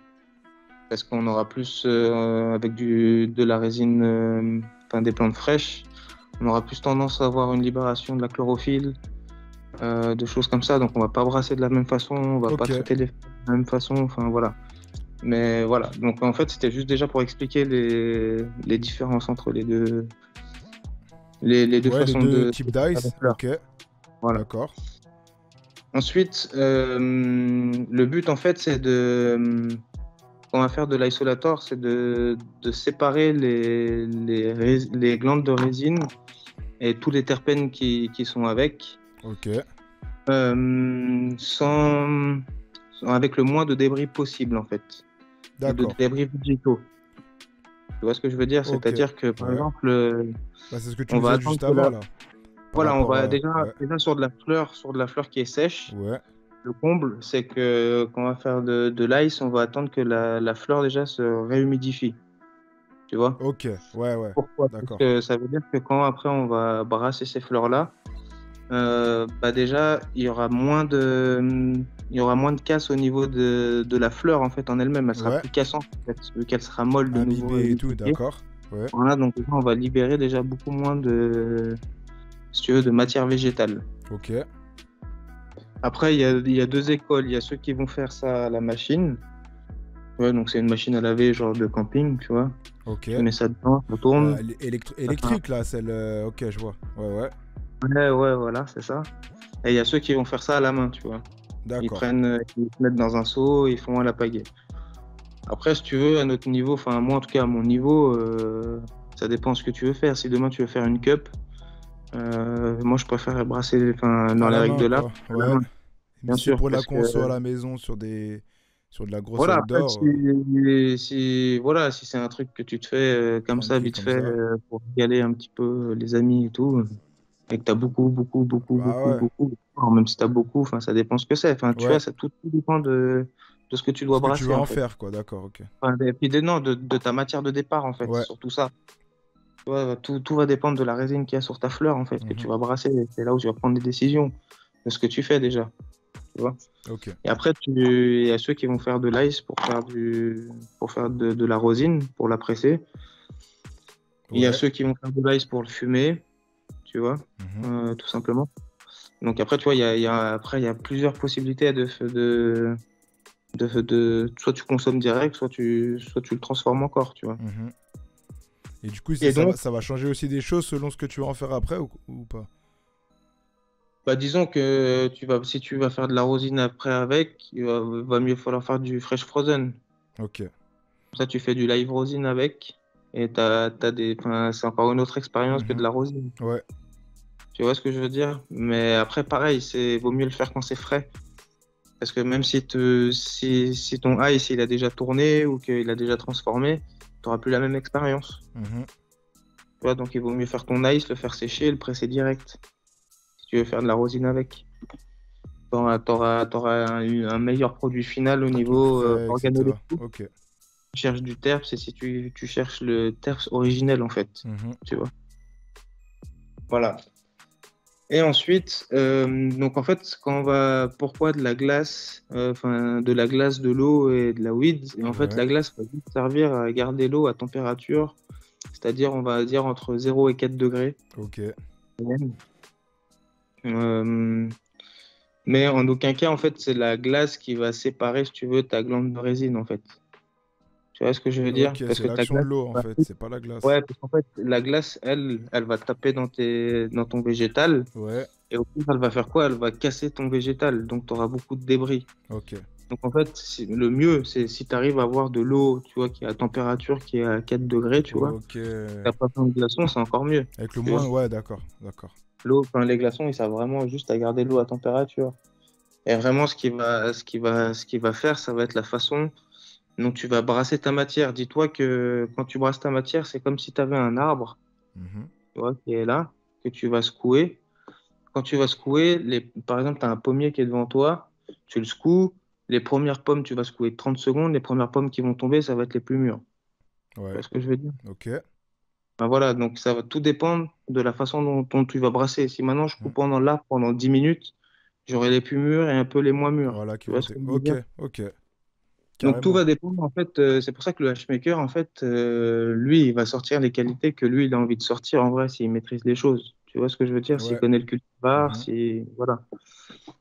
Parce qu'on aura plus, avec de la résine, enfin, des plantes fraîches, on aura plus tendance à avoir une libération de la chlorophylle, de choses comme ça. Donc, on va pas brasser de la même façon, on va pas ok. traiter les fleurs de la même façon. Enfin, voilà. Mais voilà. Donc, en fait, c'était juste déjà pour expliquer les différences entre les deux Ouais, les façons deux de types faire des d'ice, fleurs. ok, Voilà. d'accord. Ensuite, le but, en fait, c'est quand on va faire de l'isolator, c'est de séparer les glandes de résine et tous les terpènes qui sont avec, Ok, avec le moins de débris possible, en fait, et de d'accord, débris végétaux. Tu vois ce que je veux dire? ok. C'est-à-dire que, par Ouais. exemple, Bah, c'est ce que tu on nous va disais attendre juste que avant, là. Par voilà, on rapport va à... déjà Ouais, sur de la fleur qui est sèche. ouais, Le comble, c'est que quand on va faire de l'ice, on va attendre que la fleur déjà se réhumidifie. Tu vois? ok, ouais, ouais, Pourquoi? Parce d'accord. que ça veut dire que quand après on va brasser ces fleurs-là, déjà il y aura moins de casse au niveau de la fleur en fait en elle-même. Elle sera Ouais, plus cassante en fait, vu qu'elle sera molle de nouveau. imbibé et tout, humidifiée. d'accord. Ouais, Voilà, donc déjà, on va libérer déjà beaucoup moins si tu veux, de matière végétale. ok, Après, il y a deux écoles. Il y a ceux qui vont faire ça à la machine. Ouais, donc c'est une machine à laver, genre de camping, tu vois. ok. Tu mets ça dedans, ça tourne. Électrique, là, celle... Ok, je vois. Ouais, ouais, Ouais, voilà, c'est ça. Et il y a ceux qui vont faire ça à la main, tu vois. d'accord. Ils se mettent dans un seau, ils font à la pagaie. Après, si tu veux, à notre niveau, enfin, moi en tout cas, à mon niveau, ça dépend ce que tu veux faire. Si demain tu veux faire une cup, moi je préfère brasser, enfin, dans À les la règles main, de l'art, quoi. à la Ouais. main, Mais bien si c'est sûr. pour la Parce que, conso à la maison sur de la grosse voilà, après, outdoor, voilà, si c'est un truc que tu te fais comme ça, tranquille vite comme fait, ça. pour régaler un petit peu les amis et tout, et que tu as Bah ouais, beaucoup, alors, même si tu as beaucoup, enfin, ça dépend ce que c'est. Enfin, tu vois, ouais. ça tout dépend de ce que tu Ce dois que tu brasser, veux en en fait. faire, quoi, d'accord, ok. Enfin, et puis non, de ta matière de départ, en fait, c'est Ouais, surtout ça. Tu vois, tout va dépendre de la résine qu'il y a sur ta fleur, en fait, que tu vas brasser. C'est là où tu vas prendre des décisions de ce que tu fais déjà. Tu vois. Ok. Et après, il y a ceux qui vont faire de l'ice pour faire de la rosine, pour la presser. Il y a Ouais. ceux qui vont faire de l'ice pour le fumer, tu vois, tout simplement. Donc après, tu vois, après, il y a plusieurs possibilités soit tu consommes direct, soit tu le transformes encore, tu vois. Et du coup, Et donc, ça va changer aussi des choses selon ce que tu vas en faire après ou pas? bah, disons que si tu vas faire de la rosine après avec, va mieux falloir faire du fresh frozen. Ok. Comme ça, tu fais du live rosine avec, et enfin, c'est encore une autre expérience que de la rosine. Ouais. Tu vois ce que je veux dire? Mais après, pareil, vaut mieux le faire quand c'est frais. Parce que même si ton ice il a déjà tourné ou qu'il a déjà transformé, tu n'auras plus la même expérience. Tu vois, donc il vaut mieux faire ton ice, le faire sécher et le presser direct. Si tu veux faire de la rosine avec. Tu auras un meilleur produit final au niveau Frais, etc. organoleptique. Ok. Tu cherches du terps, et si tu cherches le terps originel en fait. Tu vois. Voilà. Et ensuite, donc en fait, pourquoi de la glace, enfin de la glace, de l'eau et de la weed? Et en fait, la glace va juste servir à garder l'eau à température, c'est-à-dire, on va dire, entre 0 et 4 degrés. Ok. Mais en aucun cas, en fait, c'est la glace qui va séparer, si tu veux, ta glande de résine, en fait. Tu vois ce que je veux dire? Ok, Parce c'est que ta l'action de glace, l'eau en fait, c'est pas la glace. ouais, parce qu'en fait, la glace, elle va taper dans ton végétal. Ouais. Et au pire, elle va faire quoi? Elle va casser ton végétal. Donc, tu auras beaucoup de débris. Ok. Donc, en fait, le mieux, c'est si tu arrives à avoir de l'eau, tu vois, qui est à température, qui est à 4 degrés, tu vois. Ok. T'as pas besoin de glaçons, c'est encore mieux. Avec le Tu moins, vois. ouais, d'accord, d'accord. Enfin, les glaçons, ils servent vraiment juste à garder l'eau à température. Et vraiment, ce qui va faire, ça va être la façon dont tu vas brasser ta matière. Dis-toi que quand tu brasses ta matière, c'est comme si tu avais un arbre, tu vois, qui est là, que tu vas secouer. Quand tu vas secouer, par exemple, tu as un pommier qui est devant toi, tu le secoues. Les premières pommes, tu vas secouer 30 secondes. Les premières pommes qui vont tomber, ça va être les plus mûres. Tu Ouais. vois ce que je veux dire? Ok. Ben voilà, donc ça va tout dépendre de la façon dont tu vas brasser. Si maintenant je coupe pendant l'arbre pendant 10 minutes, j'aurai les plus mûrs et un peu les moins mûrs. Voilà, qui Tu vont vois être. ce que je veux Ok, dire? ok. Donc tout Carrément. va dépendre, en fait, c'est pour ça que le hashmaker, en fait, lui, il va sortir les qualités que lui, il a envie de sortir en vrai s'il maîtrise les choses. Tu vois ce que je veux dire? S'il Ouais. connaît le cultivar, si... Voilà.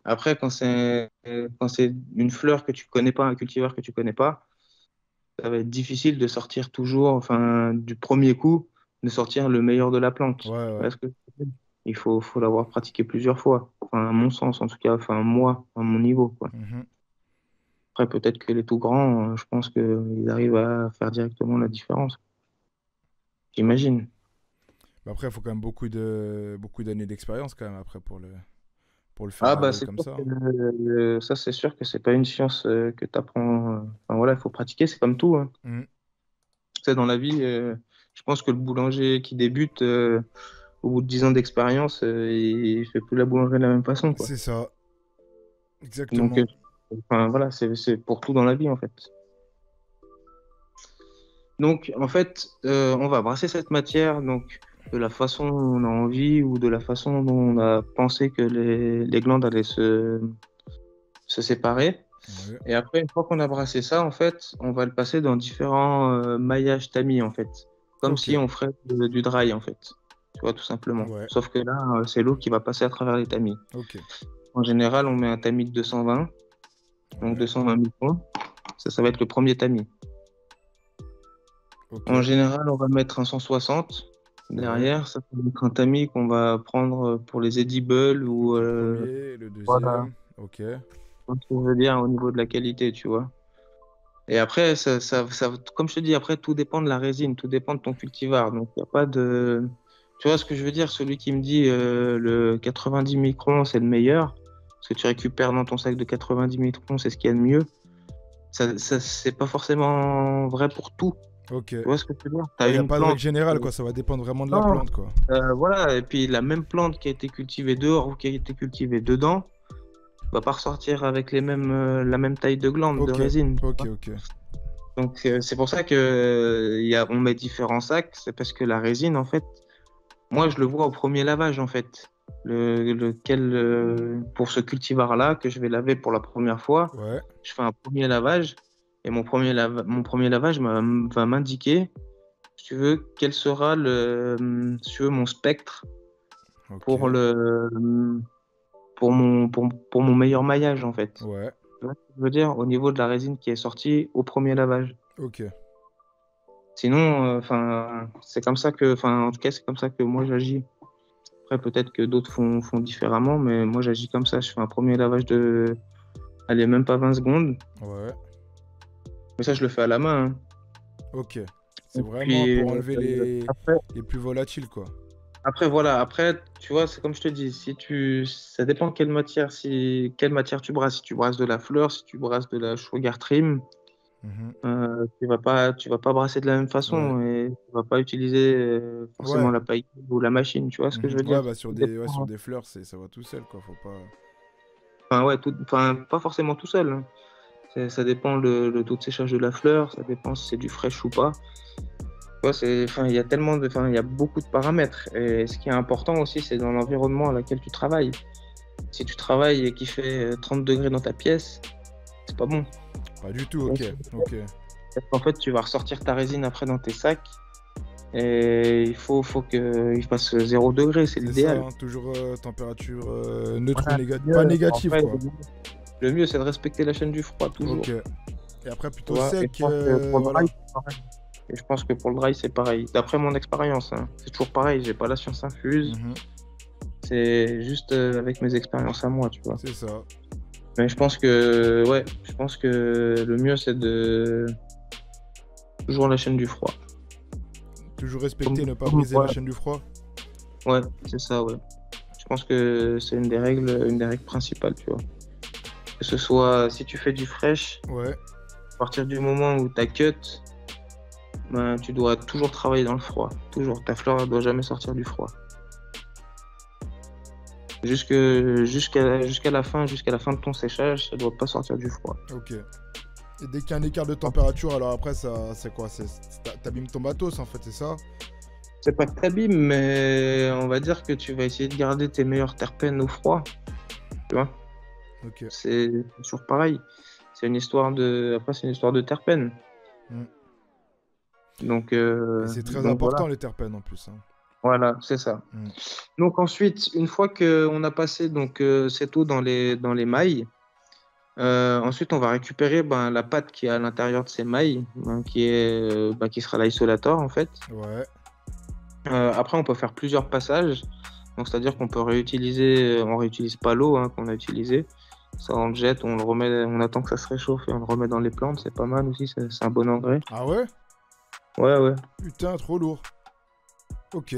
Après, quand c'est une fleur que tu connais pas, un cultivar que tu connais pas, ça va être difficile de sortir toujours, enfin, du premier coup, de sortir le meilleur de la plante. Ouais, Tu ouais. vois ce que je veux dire? Faut l'avoir pratiqué plusieurs fois. Enfin, à mon sens, en tout cas, enfin, moi, à mon niveau, quoi. Après, peut-être que les tout grands, je pense qu'ils arrivent à faire directement la différence. J'imagine. Mais après, il faut quand même beaucoup d'années d'expérience quand même après pour le faire Ah, bah, arriver c'est comme sûr ça. que, ça, c'est sûr que c'est pas une science que tu apprends. Enfin, voilà, il faut pratiquer, c'est comme tout, hein. Tu sais, dans la vie, je pense que le boulanger qui débute, au bout de 10 ans d'expérience, il fait plus la boulangerie de la même façon, quoi. C'est ça. Donc, Exactement. enfin, voilà, c'est pour tout dans la vie, en fait. Donc, en fait, on va brasser cette matière donc, de la façon dont on a envie ou de la façon dont on a pensé que les glandes allaient se séparer. Ouais. Et après, une fois qu'on a brassé ça, en fait, on va le passer dans différents maillages tamis, en fait. Comme Ok. si on ferait du dry, en fait. Tu vois, tout simplement. Ouais. Sauf que là, c'est l'eau qui va passer à travers les tamis. Ok. En général, on met un tamis de 220, donc Ouais. 220 microns. Ça va être le premier tamis. Ok. En général, on va mettre un 160 derrière. Ça va être un tamis qu'on va prendre pour les edibles ou Le premier, le voilà, deuxième. Ok. ce que je veux dire au niveau de la qualité, tu vois. Et après, comme je te dis, après, tout dépend de la résine, tout dépend de ton cultivar. Donc, il n'y a pas de. Tu vois ce que je veux dire? Celui qui me dit le 90 microns, c'est le meilleur, ce que tu récupères dans ton sac de 90 microns, c'est ce qu'il y a de mieux. C'est pas forcément vrai pour tout. Ok. Tu vois ce que je veux dire? Tu Il as n'y a une pas de règle plante. générale, quoi. Ça va dépendre vraiment de la Non, plante, quoi. voilà. Et puis, la même plante qui a été cultivée dehors ou qui a été cultivée dedans va pas ressortir avec la même taille de glande, de Ok. résine. Tu Ok, vois. ok. Donc, c'est pour ça que on met différents sacs. C'est parce que la résine, en fait, moi, je le vois au premier lavage, en fait. Pour ce cultivar-là, que je vais laver pour la première fois, Ouais, je fais un premier lavage. Et mon premier lavage va m'indiquer, si tu veux, quel sera si tu veux, mon spectre ok. pour pour mon meilleur maillage, en fait. Ouais, Tu vois ce que je veux dire, au niveau de la résine qui est sortie au premier lavage. ok. Sinon, enfin, c'est comme ça que, enfin, en tout cas, c'est comme ça que moi j'agis. Après, peut-être que d'autres font différemment, mais moi j'agis comme ça. Je fais un premier lavage allez, même pas 20 secondes. Ouais, Mais ça, je le fais à la main, hein. ok. Et C'est vraiment puis, pour enlever après, les plus volatiles, quoi. voilà. Après, tu vois, c'est comme je te dis, ça dépend quelle matière tu brasses. Si tu brasses de la fleur, si tu brasses de la sugar trim, Mhm. tu vas pas brasser de la même Ouais, façon et tu vas pas utiliser forcément ouais. la paille ou la machine. Tu vois ce que je Mhm. veux Ouais, dire? bah Ça sur dépend. des fleurs, ça va tout seul, quoi. Faut pas. Enfin, ouais, enfin, pas forcément tout seul, hein. Ça dépend le taux de séchage de la fleur, ça dépend si c'est du fraîche ou pas. Tu vois, enfin, il y a enfin, il y a beaucoup de paramètres. Et ce qui est important aussi, c'est dans l'environnement à laquelle tu travailles. Si tu travailles et qu'il fait 30 degrés dans ta pièce, c'est pas bon. Pas du tout, Tu vois ok. ce que je veux dire. Ok. Parce qu'en fait, tu vas ressortir ta résine après dans tes sacs et faut qu'il fasse 0 degré, c'est C'est ça, l'idéal. hein, toujours température neutre ou Voilà, négative. le Pas mieux, en négative, vrai, quoi. le mieux, c'est de respecter la chaîne du froid toujours. Ok. Et après, Tu plutôt vois. Et je sec, pense que pour le voilà. dry, c'est pareil. Et je pense que pour le dry, c'est pareil. D'après mon expérience, hein. C'est toujours pareil. J'ai pas la science infuse. Mhm. C'est juste avec mes expériences à moi, tu vois. C'est ça. Mais je pense que le mieux, c'est de toujours la chaîne du froid. Toujours respecter, ne pas briser la Voilà. chaîne du froid. Ouais, c'est ça, ouais. Je pense que c'est une des règles principales, tu vois. Que ce soit si tu fais du fresh, Ouais. à partir du moment où tu cut, ben, tu dois toujours travailler dans le froid. Toujours. Ta fleur ne doit jamais sortir du froid. Jusqu'à la fin de ton séchage, ça ne doit pas sortir du froid. Ok. Et dès qu'il y a un écart de température, alors après, c'est quoi? T'abîmes ton matos, en fait, c'est ça? C'est pas que t'abîmes, mais on va dire que tu vas essayer de garder tes meilleurs terpènes au froid. Tu vois? Ok. C'est toujours pareil. Après, c'est une histoire de terpènes. Mm. Et c'est très Donc voilà. important, les terpènes, en plus, hein. Voilà, c'est ça. Mm. Donc ensuite, une fois qu'on a passé cette eau dans les mailles, ensuite on va récupérer ben, la pâte qui est à l'intérieur de ces mailles, ben, qui sera l'isolator en fait. Ouais. Après, on peut faire plusieurs passages. Donc c'est-à-dire qu'on peut réutiliser, on réutilise pas l'eau hein, qu'on a utilisée. Ça, on le jette, on le remet, on attend que ça se réchauffe et on le remet dans les plantes. C'est pas mal aussi, c'est un bon engrais. Ah ouais? Ouais, ouais. Putain, trop lourd. Ok.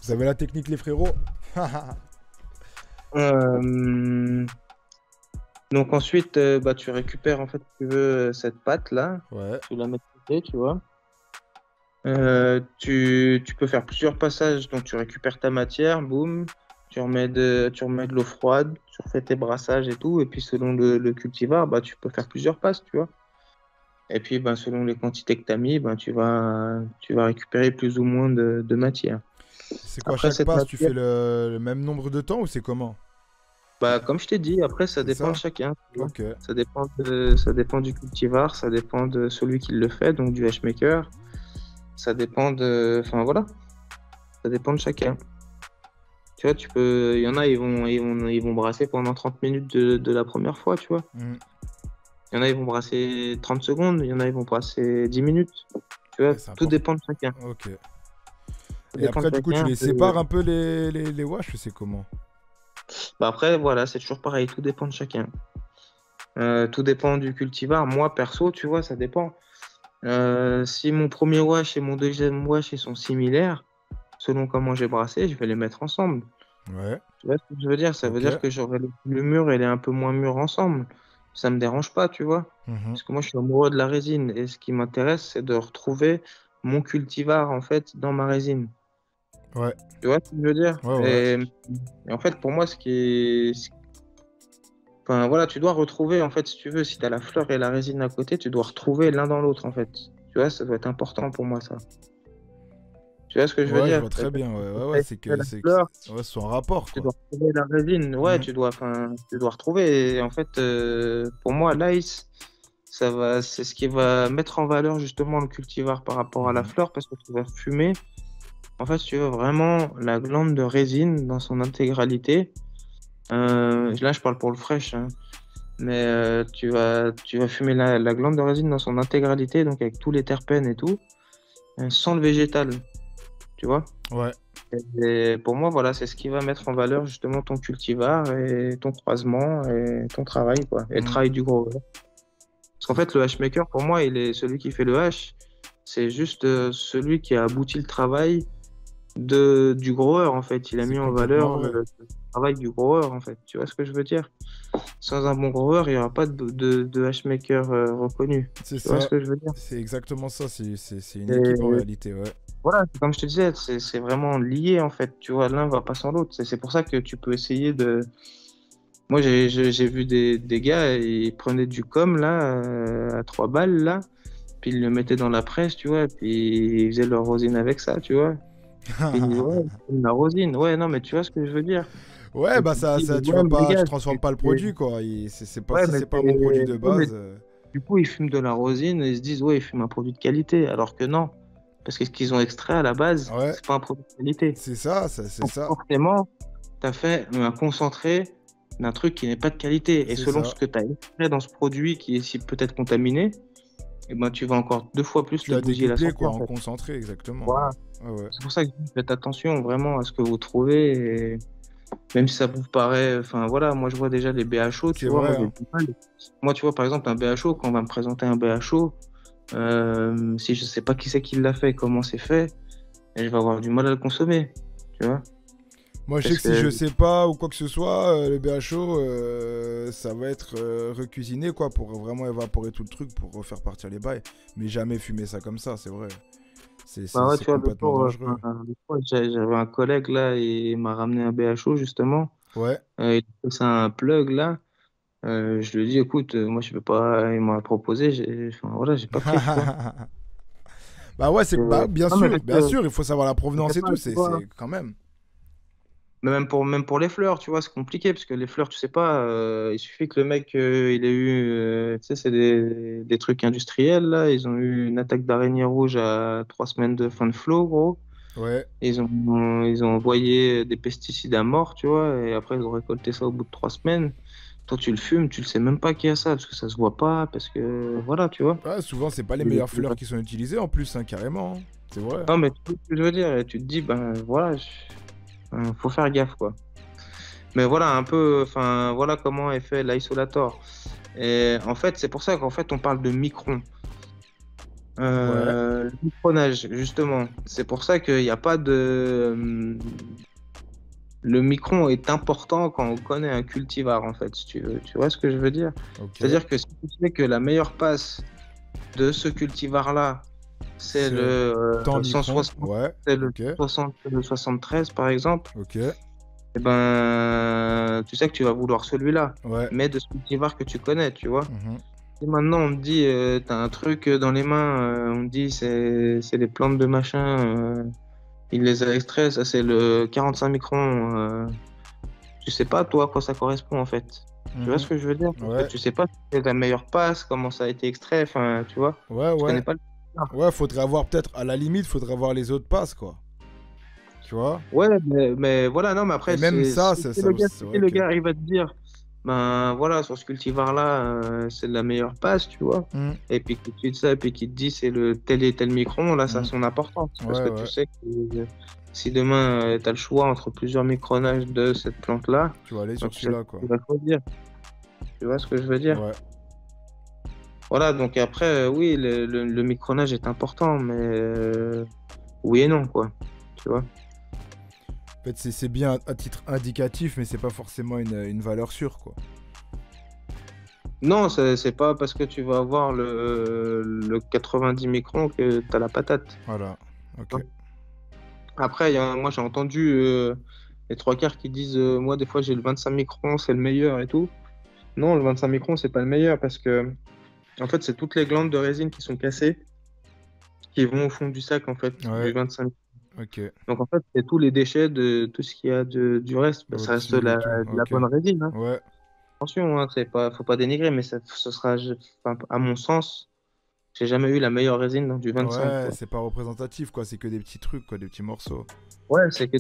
Vous avez la technique, les frérots? Euh, Donc ensuite, bah, tu récupères en fait, si tu veux, cette pâte là, Ouais. tu la mets de côté, tu vois. Tu peux faire plusieurs passages, donc tu récupères ta matière, boum, tu remets de l'eau froide, tu refais tes brassages et tout, et puis selon le cultivar, bah, tu peux faire plusieurs passes, tu vois. Et puis bah, selon les quantités que tu as mis, bah, tu vas récupérer plus ou moins de matière. C'est quoi, Après chaque cette passe, tu matière, fais le même nombre de temps ou c'est comment? bah, comme je t'ai dit, après ça C'est dépend de ça? chacun, tu vois. Ok. Ça dépend du cultivar, ça dépend de celui qui le fait, donc du hashmaker. Ça dépend de. Enfin voilà, ça dépend de chacun. Tu vois, il y en a, ils vont brasser pendant 30 minutes de la première fois, tu vois. Mm. Il y en a, ils vont brasser 30 secondes, il y en a, ils vont brasser 10 minutes. Tu vois, Ouais, c'est tout important. dépend de chacun. Ok. Tout Et dépend de après, du coup, tu chacun. les sépares un peu les wash ou c'est comment? Bah après, voilà, c'est toujours pareil, tout dépend de chacun. Tout dépend du cultivar. Moi, perso, tu vois, ça dépend. Si mon premier wash et mon deuxième wash ils sont similaires, selon comment j'ai brassé, je vais les mettre ensemble. Ouais. Tu vois ce que je veux dire? Ça veut Ok. dire que j'aurai le mûr et est un peu moins mûr ensemble. Ça me dérange pas, tu vois. Mhm. Parce que moi, je suis amoureux de la résine. Et ce qui m'intéresse, c'est de retrouver mon cultivar, en fait, dans ma résine. Ouais. Tu vois ce que je veux dire? Ouais, ouais. Et en fait, pour moi, Enfin, voilà, tu dois retrouver, en fait, si tu veux, si tu as la fleur et la résine à côté, tu dois retrouver l'un dans l'autre, en fait. Tu vois, ça doit être important pour moi, ça. Tu vois ce que je veux Ouais, je dire? vois très bien. Ouais, c'est La que fleur, ouais, c'est en rapport, tu quoi. dois retrouver la résine. Ouais, Mhm. tu dois retrouver. Et en fait, pour moi, l'ice, c'est ce qui va mettre en valeur justement le cultivar par rapport à la Mhm. fleur parce que tu vas fumer. En fait, si tu veux vraiment la glande de résine dans son intégralité. Là, je parle pour le fresh, hein, mais tu vas fumer la glande de résine dans son intégralité, donc avec tous les terpènes et tout, sans le végétal, tu vois. Ouais. Et pour moi, voilà, c'est ce qui va mettre en valeur justement ton cultivar et ton croisement et ton travail, quoi, et le Mhm. travail du grower. Parce qu'en fait, le hashmaker, pour moi, il est celui qui fait le hash, c'est juste celui qui a abouti le travail du grower, en fait. Il a C'est mis en complètement valeur vrai. le travail du grower, en fait. Tu vois ce que je veux dire? Sans un bon grower, il n'y aura pas de hashmaker reconnu. C'est Tu vois ce ça. que je veux dire? C'est exactement ça. C'est une équipe en Et réalité, ouais. voilà, comme je te disais, c'est vraiment lié, en fait. Tu vois, l'un va pas sans l'autre. C'est pour ça que tu peux essayer de. Moi, j'ai vu des gars, ils prenaient du com, là, à 3 balles, là, puis ils le mettaient dans la presse, tu vois, puis ils faisaient leur rosine avec ça, tu vois. Puis, ouais, c'est la rosine. Ouais, non, mais tu vois ce que je veux dire. Ouais, Et bah tu te dis, tu ouais, vas mais les pas, tu gars, transformes pas le produit, quoi. C'est pas, ouais, si mais c'est pas un bon produit de ouais, mais base. du coup, ils fument de la rosine et ils se disent, ouais, ils fument un produit de qualité, alors que non. Parce que ce qu'ils ont extrait à la base, Ouais, c'est pas un produit de qualité. c'est ça, c'est Donc, ça, forcément, tu as fait un concentré d'un truc qui n'est pas de qualité. Et c'est selon ça. ce que tu as extrait dans ce produit qui est si peut-être contaminé, eh ben, tu vas encore 2 fois plus Tu te l'as bousiller la décuplé, santé, quoi, en en fait. concentré, exactement. Voilà. Ouais, ouais. C'est pour ça que je dis, faites attention vraiment à ce que vous trouvez. Et même si ça vous paraît. Enfin, voilà, moi, je vois déjà les BHO, C'est tu vois. Moi, vrai, j'ai hein. du mal. Moi, tu vois, par exemple, un BHO, quand on va me présenter un BHO, si je sais pas qui c'est qui l'a fait, comment c'est fait, et je vais avoir du mal à le consommer, tu vois. Moi, je sais Parce que si que, je sais pas ou quoi que ce soit, le BHO, ça va être recuisiné, quoi, pour vraiment évaporer tout le truc, pour refaire partir les bails. Mais jamais fumer ça comme ça, c'est vrai. bah ouais, C'est tu vois, complètement dangereux. l'autre fois, j'avais un collègue là, et il m'a ramené un BHO justement. Ouais. Il a fait ça un plug là. Je lui ai dit, écoute, moi je peux pas, il m'a proposé, enfin, voilà, j'ai pas pris, tu vois. Bah ouais, bah, Non, mais bien sûr, il faut savoir la je sais provenance et pas, tout, tu vois. c'est quand même. Mais même pour les fleurs, tu vois, c'est compliqué parce que les fleurs, tu sais pas, il suffit que le mec, il ait eu, tu sais, c'est des trucs industriels là, ils ont eu une attaque d'araignée rouge à 3 semaines de fin de flot, gros. Ouais. Ils ont envoyé des pesticides à mort, tu vois, et après ils ont récolté ça au bout de 3 semaines. Toi, tu le fumes, tu le sais même pas qu'il y a ça parce que ça se voit pas, parce que voilà, tu vois. Ouais, souvent, c'est pas les Et- meilleures fleurs qui sont utilisées en plus, hein, carrément, hein. C'est vrai. Non, mais tu vois ce que je veux dire, et tu te dis, ben voilà, faut faire gaffe, quoi. Mais voilà un peu, enfin voilà comment est fait l'isolator. Et en fait, c'est pour ça qu'en fait on parle de micron. Ouais. Le micronage, justement. C'est pour ça qu'il n'y a pas de. Le micron est important quand on connaît un cultivar, en fait, si tu veux. Tu vois ce que je veux dire? Ok. C'est-à-dire que si tu sais que la meilleure passe de ce cultivar-là, c'est C'est le tant micron. 160, Ouais. c'est le Ok. 60, le 73, par exemple, Ok. eh ben, tu sais que tu vas vouloir celui-là, Ouais. mais de ce cultivar que tu connais, tu vois. Mhm. Et maintenant, on te dit, t'as un truc dans les mains, on te dit, c'est les plantes de machin, il les a extraits, ça c'est le 45 microns. Tu sais pas, toi, à quoi ça correspond en fait. Tu vois Mhm. ce que je veux dire? Parce que Ouais. tu sais pas si c'est la meilleure passe, comment ça a été extrait, enfin, tu vois. Ouais, Tu connais ouais. pas le. Ouais, faudrait avoir peut-être, à la limite, faudrait avoir les autres passes, quoi. Tu vois? Ouais, mais voilà, non, mais Et après, même ça, c'est si vrai le que. gars arrive à te dire, ben voilà, sur ce cultivar-là, c'est la meilleure passe, tu vois. Mhm. Et puis qu'il te dit ça, et puis qu'il te dit c'est le tel et tel micron, là, ça a Mhm. son importance. Parce Ouais, que tu ouais. sais que si demain, tu as le choix entre plusieurs micronages de cette plante-là, Tu vas aller ben, sur tu sais ce celui-là, que quoi. tu vas choisir. Tu vois ce que je veux dire? Ouais. Voilà, donc après, oui, le micronage est important, mais oui et non, quoi. Tu vois? En fait, c'est bien à titre indicatif, mais c'est pas forcément une valeur sûre, quoi. Non, c'est pas parce que tu vas avoir le 90 microns que tu as la patate. Voilà. Ok. Après, moi, j'ai entendu les trois quarts qui disent moi, des fois, j'ai le 25 microns, c'est le meilleur et tout. Non, le 25 microns, c'est pas le meilleur parce que, en fait, c'est toutes les glandes de résine qui sont cassées qui vont au fond du sac, en fait, Ouais. du 25 microns. Ok. Donc, en fait, c'est tous les déchets de tout ce qu'il y a du reste. Bah, ça reste Au-dessus et de tout. la Ok. bonne résine, hein. Ouais. Attention, hein, faut pas dénigrer, mais ce sera, enfin, à mon sens, j'ai jamais eu la meilleure résine dans du 25, Ouais, quoi. c'est pas représentatif, quoi. C'est que des petits trucs, quoi. Des petits morceaux. C'est que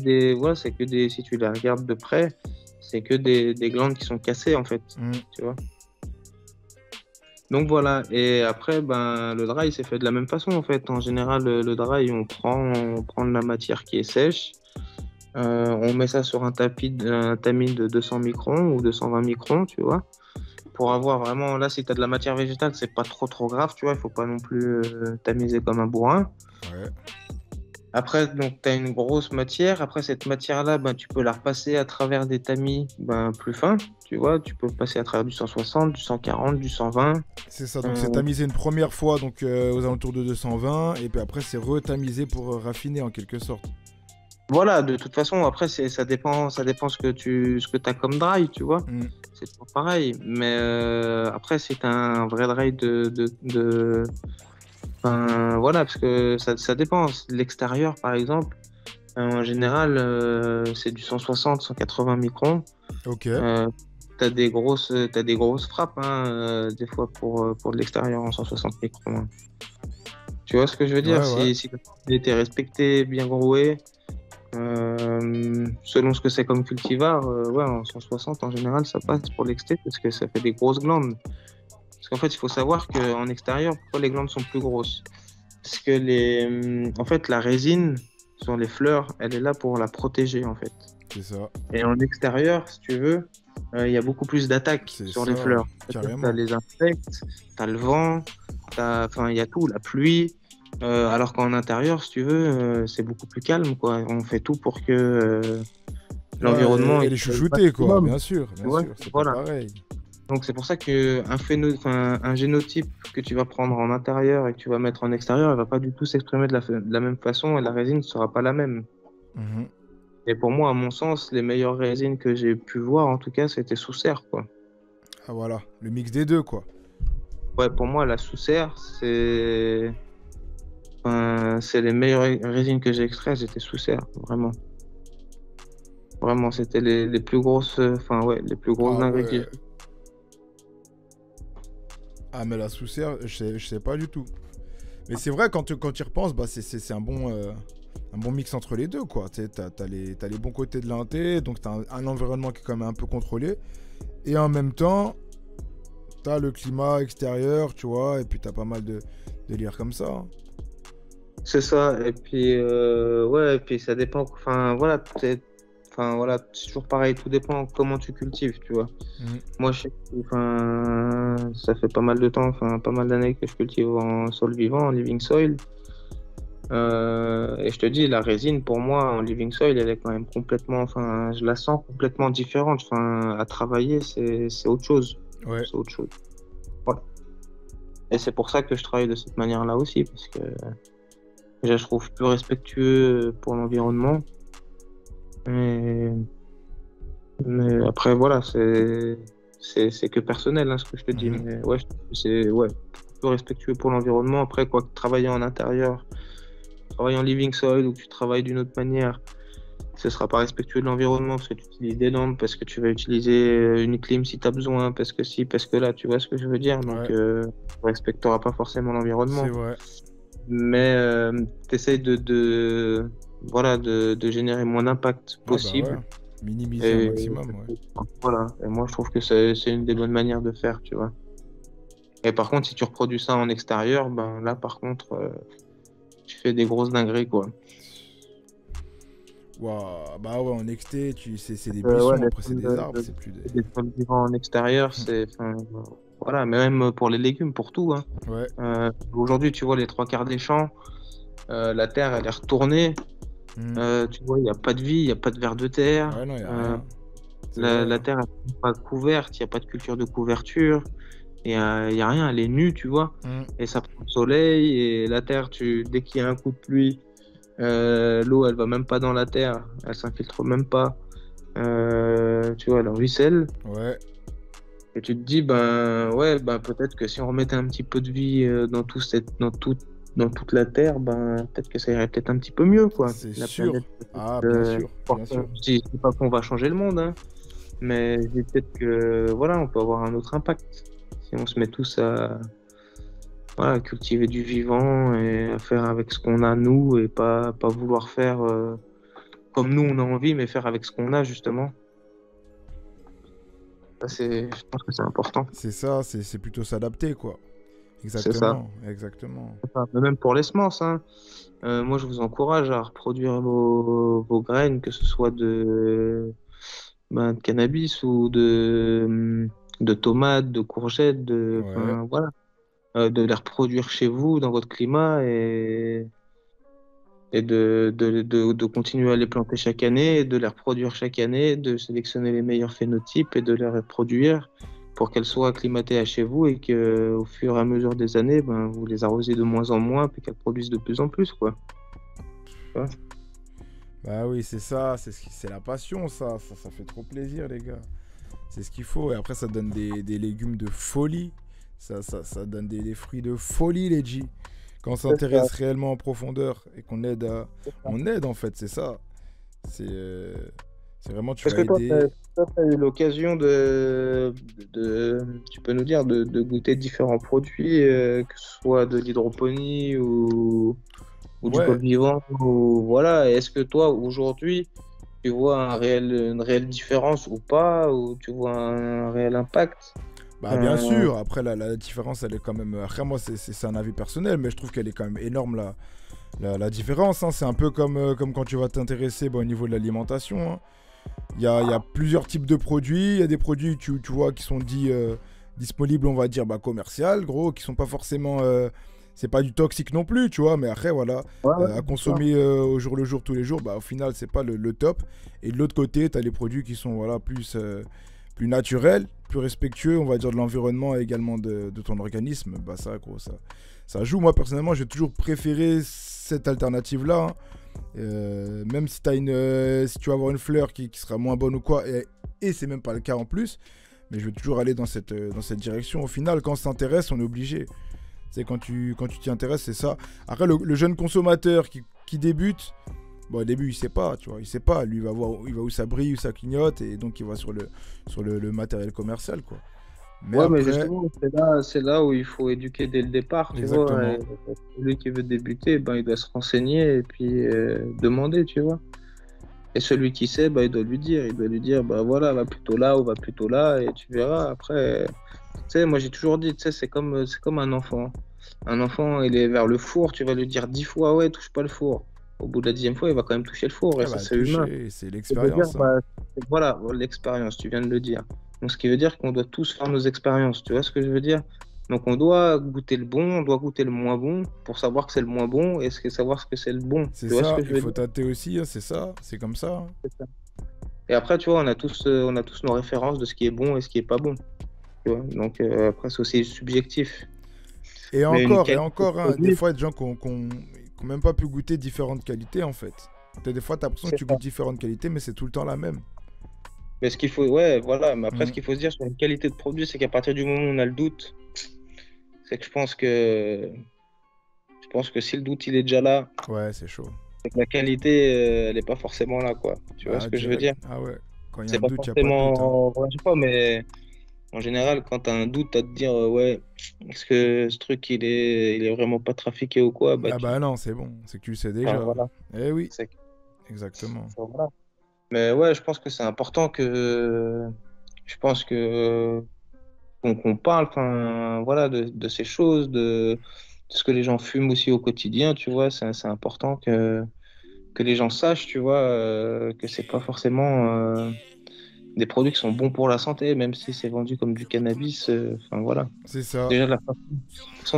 des, si tu les regardes de près, c'est que des glandes qui sont cassées, en fait, Hmm. tu vois. Donc voilà, et après, ben, le dry, c'est fait de la même façon, en fait. En général, le dry, on prend de la matière qui est sèche, on met ça sur un tamis de 200 microns ou 220 microns, tu vois, pour avoir vraiment, là, si tu as de la matière végétale, c'est pas trop grave, tu vois, il faut pas non plus tamiser comme un bourrin. Ouais. Après, donc, tu as une grosse matière. Après, cette matière-là, ben, tu peux la repasser à travers des tamis ben, plus fins. Tu vois, tu peux passer à travers du 160, du 140, du 120. C'est ça. Donc, c'est tamisé une première fois, donc aux alentours de 220. Et puis après, c'est retamisé pour raffiner en quelque sorte. Voilà, de toute façon, après, ça dépend ce que tu as comme dry, tu vois. Hmm. C'est toujours pareil. Mais après, c'est un vrai dry enfin, voilà, parce que ça dépend. L'extérieur, par exemple, en général, c'est du 160, 180 microns. Ok. T'as des grosses frappes, hein, des fois pour de l'extérieur en 160 microns, hein. Tu vois ce que je veux dire? Ouais, ouais. Si il était respecté, bien groué, selon ce que c'est comme cultivar, ouais, en 160 en général, ça passe pour l'exté parce que ça fait des grosses glandes. Parce qu'en fait, il faut savoir qu'en extérieur, pourquoi les glandes sont plus grosses? Parce que en fait, la résine sur les fleurs, elle est là pour la protéger, en fait. C'est ça. Et en extérieur, si tu veux, il y a beaucoup plus d'attaques C'est sur ça, les fleurs. Tu carrément. as les insectes, tu as le vent, enfin, il y a tout, la pluie. Alors qu'en intérieur, si tu veux, c'est beaucoup plus calme, quoi. On fait tout pour que l'environnement... Elle est il soit chouchoutée, quoi. maximum. Bien sûr. Ouais, C'est voilà. pas pareil. Donc c'est pour ça un génotype que tu vas prendre en intérieur et que tu vas mettre en extérieur, il va pas du tout s'exprimer de la même façon et la résine ne sera pas la même. Mhm. Et pour moi, à mon sens, les meilleures résines que j'ai pu voir, en tout cas, c'était sous serre, quoi. Ah, voilà. Le mix des deux, quoi. Ouais, pour moi, la sous serre, c'est les meilleures résines que j'ai extraites, c'était sous serre, vraiment. Vraiment, c'était les plus grosses, enfin ouais, les plus grosses Ah, dingueries que ouais. j'ai. Ah, mais la sous-serre, je sais pas du tout. Mais c'est vrai, quand tu y repenses, bah, c'est un bon mix entre les deux, quoi. Tu sais, t'as les bons côtés de l'inté, donc t'as un environnement qui est quand même un peu contrôlé. Et en même temps, t'as le climat extérieur, tu vois, et puis t'as pas mal de délire comme ça, hein. C'est ça, et puis, ouais, et puis ça dépend, enfin, voilà, c'est toujours pareil, tout dépend comment tu cultives, tu vois. Mhm. Moi, je sais que, enfin, ça fait pas mal de temps, enfin, pas mal d'années que je cultive en sol vivant, en living soil. Et je te dis, la résine, pour moi, en living soil, elle est quand même complètement, enfin, je la sens complètement différente. Enfin, à travailler, c'est autre chose. Ouais. C'est autre chose. Voilà. Et c'est pour ça que je travaille de cette manière-là aussi, parce que déjà, je trouve plus respectueux pour l'environnement. Mais après, voilà, c'est que personnel, hein, ce que je te dis. Mhm. Mais ouais, je trouve que c'est ouais, plus respectueux pour l'environnement. Après, quoi que travailler en intérieur, travailler en living soil ou que tu travailles d'une autre manière, ce sera pas respectueux de l'environnement parce que tu utilises des lampes, parce que tu vas utiliser une clim si tu as besoin, parce que si, parce que là, tu vois ce que je veux dire. Donc, Ouais. tu respecteras pas forcément l'environnement. C'est vrai. Mais tu essayes voilà, de générer moins d'impact Ah, bah possible. ouais. Minimiser un Et maximum, ouais. voilà. Et moi, je trouve que c'est une des bonnes manières de faire, tu vois. Et par contre, si tu reproduis ça en extérieur, ben là, par contre, tu fais des grosses dingueries, quoi. Waouh, bah ouais, en XT, c'est des buissons, Ouais, après c'est des arbres, c'est plus des... des sols vivants en extérieur, enfin, voilà, mais même pour les légumes, pour tout, hein. Ouais. Aujourd'hui, tu vois, les trois quarts des champs, la terre, elle est retournée. Mhm. Tu vois, il n'y a pas de vie, il n'y a pas de vers de terre. Ouais, non, y a rien. C'est vrai, La hein. terre n'est pas couverte, il n'y a pas de culture de couverture. Il y a rien, elle est nue, tu vois. Mhm. Et ça prend le soleil. Et la terre, dès qu'il y a un coup de pluie, l'eau, elle va même pas dans la terre. Elle s'infiltre même pas. Tu vois, elle ruisselle. Ouais. Et tu te dis, ben ouais, ben peut-être que si on remettait un petit peu de vie dans toute la Terre, ben peut-être que ça irait peut-être un petit peu mieux, quoi. C'est La sûr. planète, Ah, bien sûr, bien sûr. je dis pas qu'on va changer le monde, hein, mais je dis peut-être que voilà, on peut avoir un autre impact si on se met tous à voilà, cultiver du vivant et à faire avec ce qu'on a nous et pas vouloir faire comme nous on a envie, mais faire avec ce qu'on a justement. Ça, je pense que c'est important. C'est ça, c'est plutôt s'adapter, quoi. C'est ça. Exactement, exactement. Enfin, mais même pour les semences, hein. Moi, je vous encourage à reproduire vos graines, que ce soit de cannabis ou de tomates, de courgettes, Ouais. enfin, voilà. De les reproduire chez vous, dans votre climat, et de continuer à les planter chaque année, et de les reproduire chaque année, de sélectionner les meilleurs phénotypes et de les reproduire pour qu'elles soient acclimatées à chez vous et que au fur et à mesure des années, ben, vous les arrosez de moins en moins puis qu'elles produisent de plus en plus, quoi. Tu vois. Bah oui, c'est ça, c'est la passion, ça fait trop plaisir, les gars. C'est ce qu'il faut. Et après, ça donne des légumes de folie. Ça donne des fruits de folie, les G. Quand on s'intéresse réellement en profondeur et qu'on aide on aide, en fait, c'est ça. C'est vraiment, tu Est-ce vas que toi, aider. tu as eu l'occasion tu peux nous dire, de goûter différents produits, que ce soit de l'hydroponie ou du Ouais, col vivant, ou voilà. Est-ce que toi, aujourd'hui, tu vois une réelle différence ou pas, ou tu vois un réel impact? bah bien Euh, sûr. Après, la différence, elle est quand même. Après, moi, c'est un avis personnel, mais je trouve qu'elle est quand même énorme, la différence. Hein. C'est un peu comme quand tu vas t'intéresser au niveau de l'alimentation. Hein. Il y a plusieurs types de produits. Il y a des produits, tu vois, qui sont dits disponibles, on va dire, bah, commercial, gros, qui sont pas forcément. C'est pas du toxique non plus, tu vois, mais après, voilà, ouais, ouais, à c'est ça. consommer au jour le jour, tous les jours, bah, au final, c'est pas le top. Et de l'autre côté, tu as les produits qui sont voilà, plus naturels, plus respectueux, on va dire, de l'environnement et également de ton organisme. Bah, ça, gros, ça joue. Moi, personnellement, j'ai toujours préféré cette alternative-là. Hein. Même si, si tu vas avoir une fleur qui sera moins bonne ou quoi, et c'est même pas le cas en plus, mais je vais toujours aller dans cette direction. Au final, quand on s'intéresse, on est obligé. C'est quand tu t'y intéresses, c'est ça. Après, le jeune consommateur qui débute, bon, au début, il sait pas, tu vois, il sait pas. Lui, il va où ça brille, où ça clignote, et donc il va sur le matériel commercial, quoi. Mais Ouais, mais après, justement, c'est là où il faut éduquer dès le départ, tu vois. exactement. Et celui qui veut débuter, ben, il doit se renseigner et puis demander, tu vois. Et celui qui sait, bah, il doit lui dire, bah voilà, va plutôt là ou va plutôt là, et tu verras. Après, tu sais, moi j'ai toujours dit, tu sais, c'est comme un enfant. Un enfant, il est vers le four, tu vas lui dire 10 fois, ouais, touche pas le four. Au bout de la 10e fois, il va quand même toucher le four, et Ah ça, bah, c'est humain. toucher, c'est Ce qui veut dire, l'expérience. Hein. bah, voilà, l'expérience, tu viens de le dire. Donc, ce qui veut dire qu'on doit tous faire nos expériences, tu vois ce que je veux dire? Donc, on doit goûter le bon, on doit goûter le moins bon pour savoir que c'est le moins bon et savoir ce que c'est le bon. C'est Tu vois ce ça, que je il veux faut dire? tâter aussi, hein, c'est ça, c'est comme ça. Hein. Et après, tu vois, on a tous nos références de ce qui est bon et ce qui est pas bon. Tu vois? Donc, après, c'est aussi subjectif. Et Mais une encore, qualité de hein, des produit, fois, il y a des gens qui ont même pas pu goûter différentes qualités, en fait. Des fois, tu as l'impression que c'est tu ça. goûtes différentes qualités, mais c'est tout le temps la même. Mais ce qu'il faut, ouais, voilà. Mais après, ce Mm. qu'il faut se dire sur une qualité de produit, c'est qu'à partir du moment où on a le doute, c'est que je pense que si le doute il est déjà là, Ouais, c'est chaud. c'est que la qualité, elle n'est pas forcément là, quoi. Tu vois ce Ah, que je veux direct. dire? Ah ouais. Quand il y a C'est un pas doute, il n'y a pas de doute. Hein. forcément, je sais pas, mais en général, quand tu as un doute à te dire, ouais, est-ce que ce truc il est vraiment pas trafiqué ou quoi, bah Ah bah non, c'est bon. C'est que tu le sais déjà. voilà. Eh oui, C'est- exactement. voilà. Mais ouais, je pense que c'est important je pense que qu'on parle, enfin, voilà, de ces choses, de ce que les gens fument aussi au quotidien, tu vois, c'est important que les gens sachent, tu vois, que c'est pas forcément des produits qui sont bons pour la santé, même si c'est vendu comme du cannabis. Enfin voilà. C'est ça. Déjà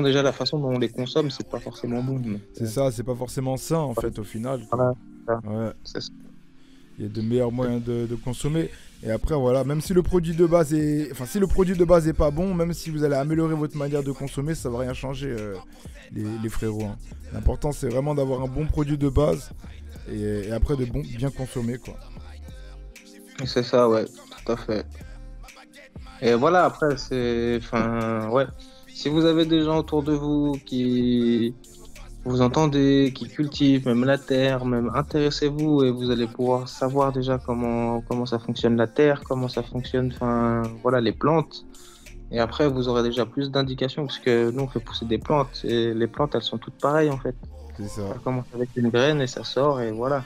déjà la façon dont on les consomme, c'est pas forcément bon. Donc, C'est ça, c'est pas forcément sain, en fait, au final, quoi. voilà. Ça, Ouais. c'est- Il y a de meilleurs moyens de consommer. Et après, voilà, même si le produit de base est. Enfin, si le produit de base est pas bon, même si vous allez améliorer votre manière de consommer, ça va rien changer, les frérots. Hein. L'important, c'est vraiment d'avoir un bon produit de base et après de bien consommer, quoi. c'est ça, ouais, tout à fait. Et voilà, après, c'est. Enfin, ouais. Si vous avez des gens autour de vous qui vous entendez, qui cultivent même la terre, même intéressez-vous et vous allez pouvoir savoir déjà comment ça fonctionne la terre, comment ça fonctionne, enfin, voilà, les plantes. Et après, vous aurez déjà plus d'indications parce que nous, on fait pousser des plantes et les plantes, elles sont toutes pareilles en fait. C'est ça. Ça commence avec une graine et ça sort et voilà.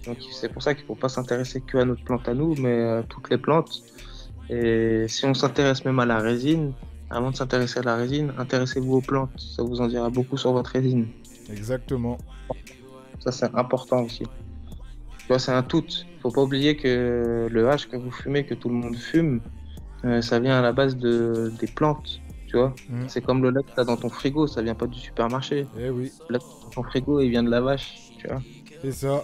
Donc, c'est pour ça qu'il faut pas s'intéresser que à notre plante à nous, mais à toutes les plantes. Et si on s'intéresse même à la résine, avant de s'intéresser à la résine, intéressez-vous aux plantes. Ça vous en dira beaucoup sur votre résine. Exactement. Ça, c'est important aussi. Tu vois, c'est un tout. Faut pas oublier que le hash que vous fumez, que tout le monde fume, ça vient à la base des plantes. Tu vois, Mm. c'est comme le lait que tu as dans ton frigo, ça vient pas du supermarché. Eh oui, Le lait que t'as dans ton frigo, il vient de la vache. Tu vois. c'est ça.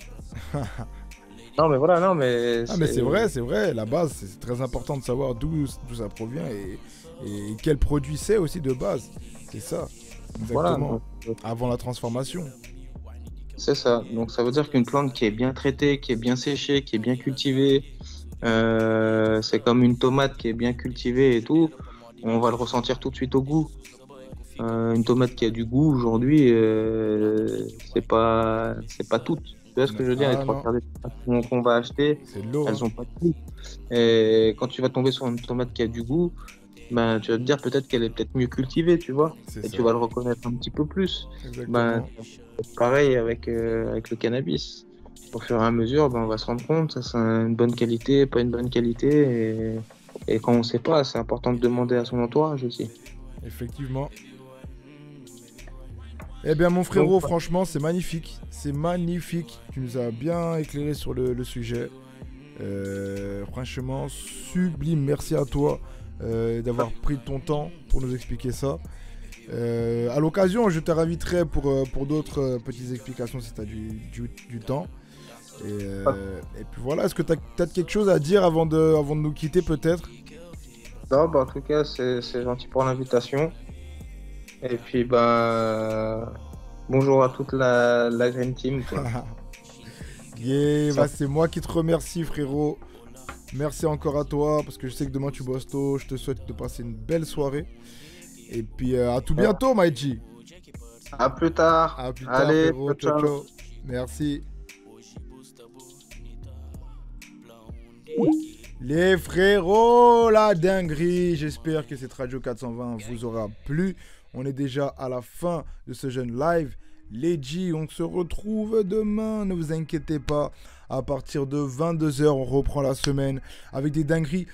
Non, mais voilà, non, mais Ah, mais c'est vrai, la base, c'est très important de savoir d'où ça provient et quel produit c'est aussi de base. C'est ça, Voilà, exactement. donc, Avant la transformation. c'est ça. Donc ça veut dire qu'une plante qui est bien traitée, qui est bien séchée, qui est bien cultivée, c'est comme une tomate qui est bien cultivée et tout, on va le ressentir tout de suite au goût. Une tomate qui a du goût aujourd'hui, c'est pas toute. Tu vois ce que je veux dire? Les Ah trois non, quarts des tomates qu'on va acheter, c'est de l'eau. elles ont pas de goût. Et quand tu vas tomber sur une tomate qui a du goût, ben, tu vas te dire peut-être qu'elle est peut-être mieux cultivée, tu vois, C'est et ça, tu vas le reconnaître un petit peu plus. Ben, exactement. pareil avec le cannabis. Au fur et à mesure, ben, on va se rendre compte, ça c'est une bonne qualité, pas une bonne qualité. Et quand on ne sait pas, c'est important de demander à son entourage aussi. Effectivement. Eh bien, mon frérot, Donc, franchement, c'est magnifique. C'est magnifique. Tu nous as bien éclairé sur le sujet. Franchement, sublime. Merci à toi d'avoir pris ton temps pour nous expliquer ça. À l'occasion, je te réinviterai pour d'autres petites explications si tu as du temps. Et puis voilà, est-ce que tu as peut-être quelque chose à dire avant de nous quitter peut-être? non, ben, en tout cas, c'est gentil pour l'invitation. Et puis, ben, bonjour à toute la Green Team, quoi. Yeah, Ça- bah, c'est moi qui te remercie frérot. Merci encore à toi parce que je sais que demain tu bosses tôt. Je te souhaite de passer une belle soirée. Et puis à tout bientôt, Maïchi. À plus tard. À plus tard, Allez, frérot. ciao, Ciao, ciao. ciao. Merci. Les frérots, la dinguerie. J'espère que cette radio 420 vous aura plu. On est déjà à la fin de ce jeune live. Les G, on se retrouve demain. Ne vous inquiétez pas. À partir de 22 h, on reprend la semaine avec des dingueries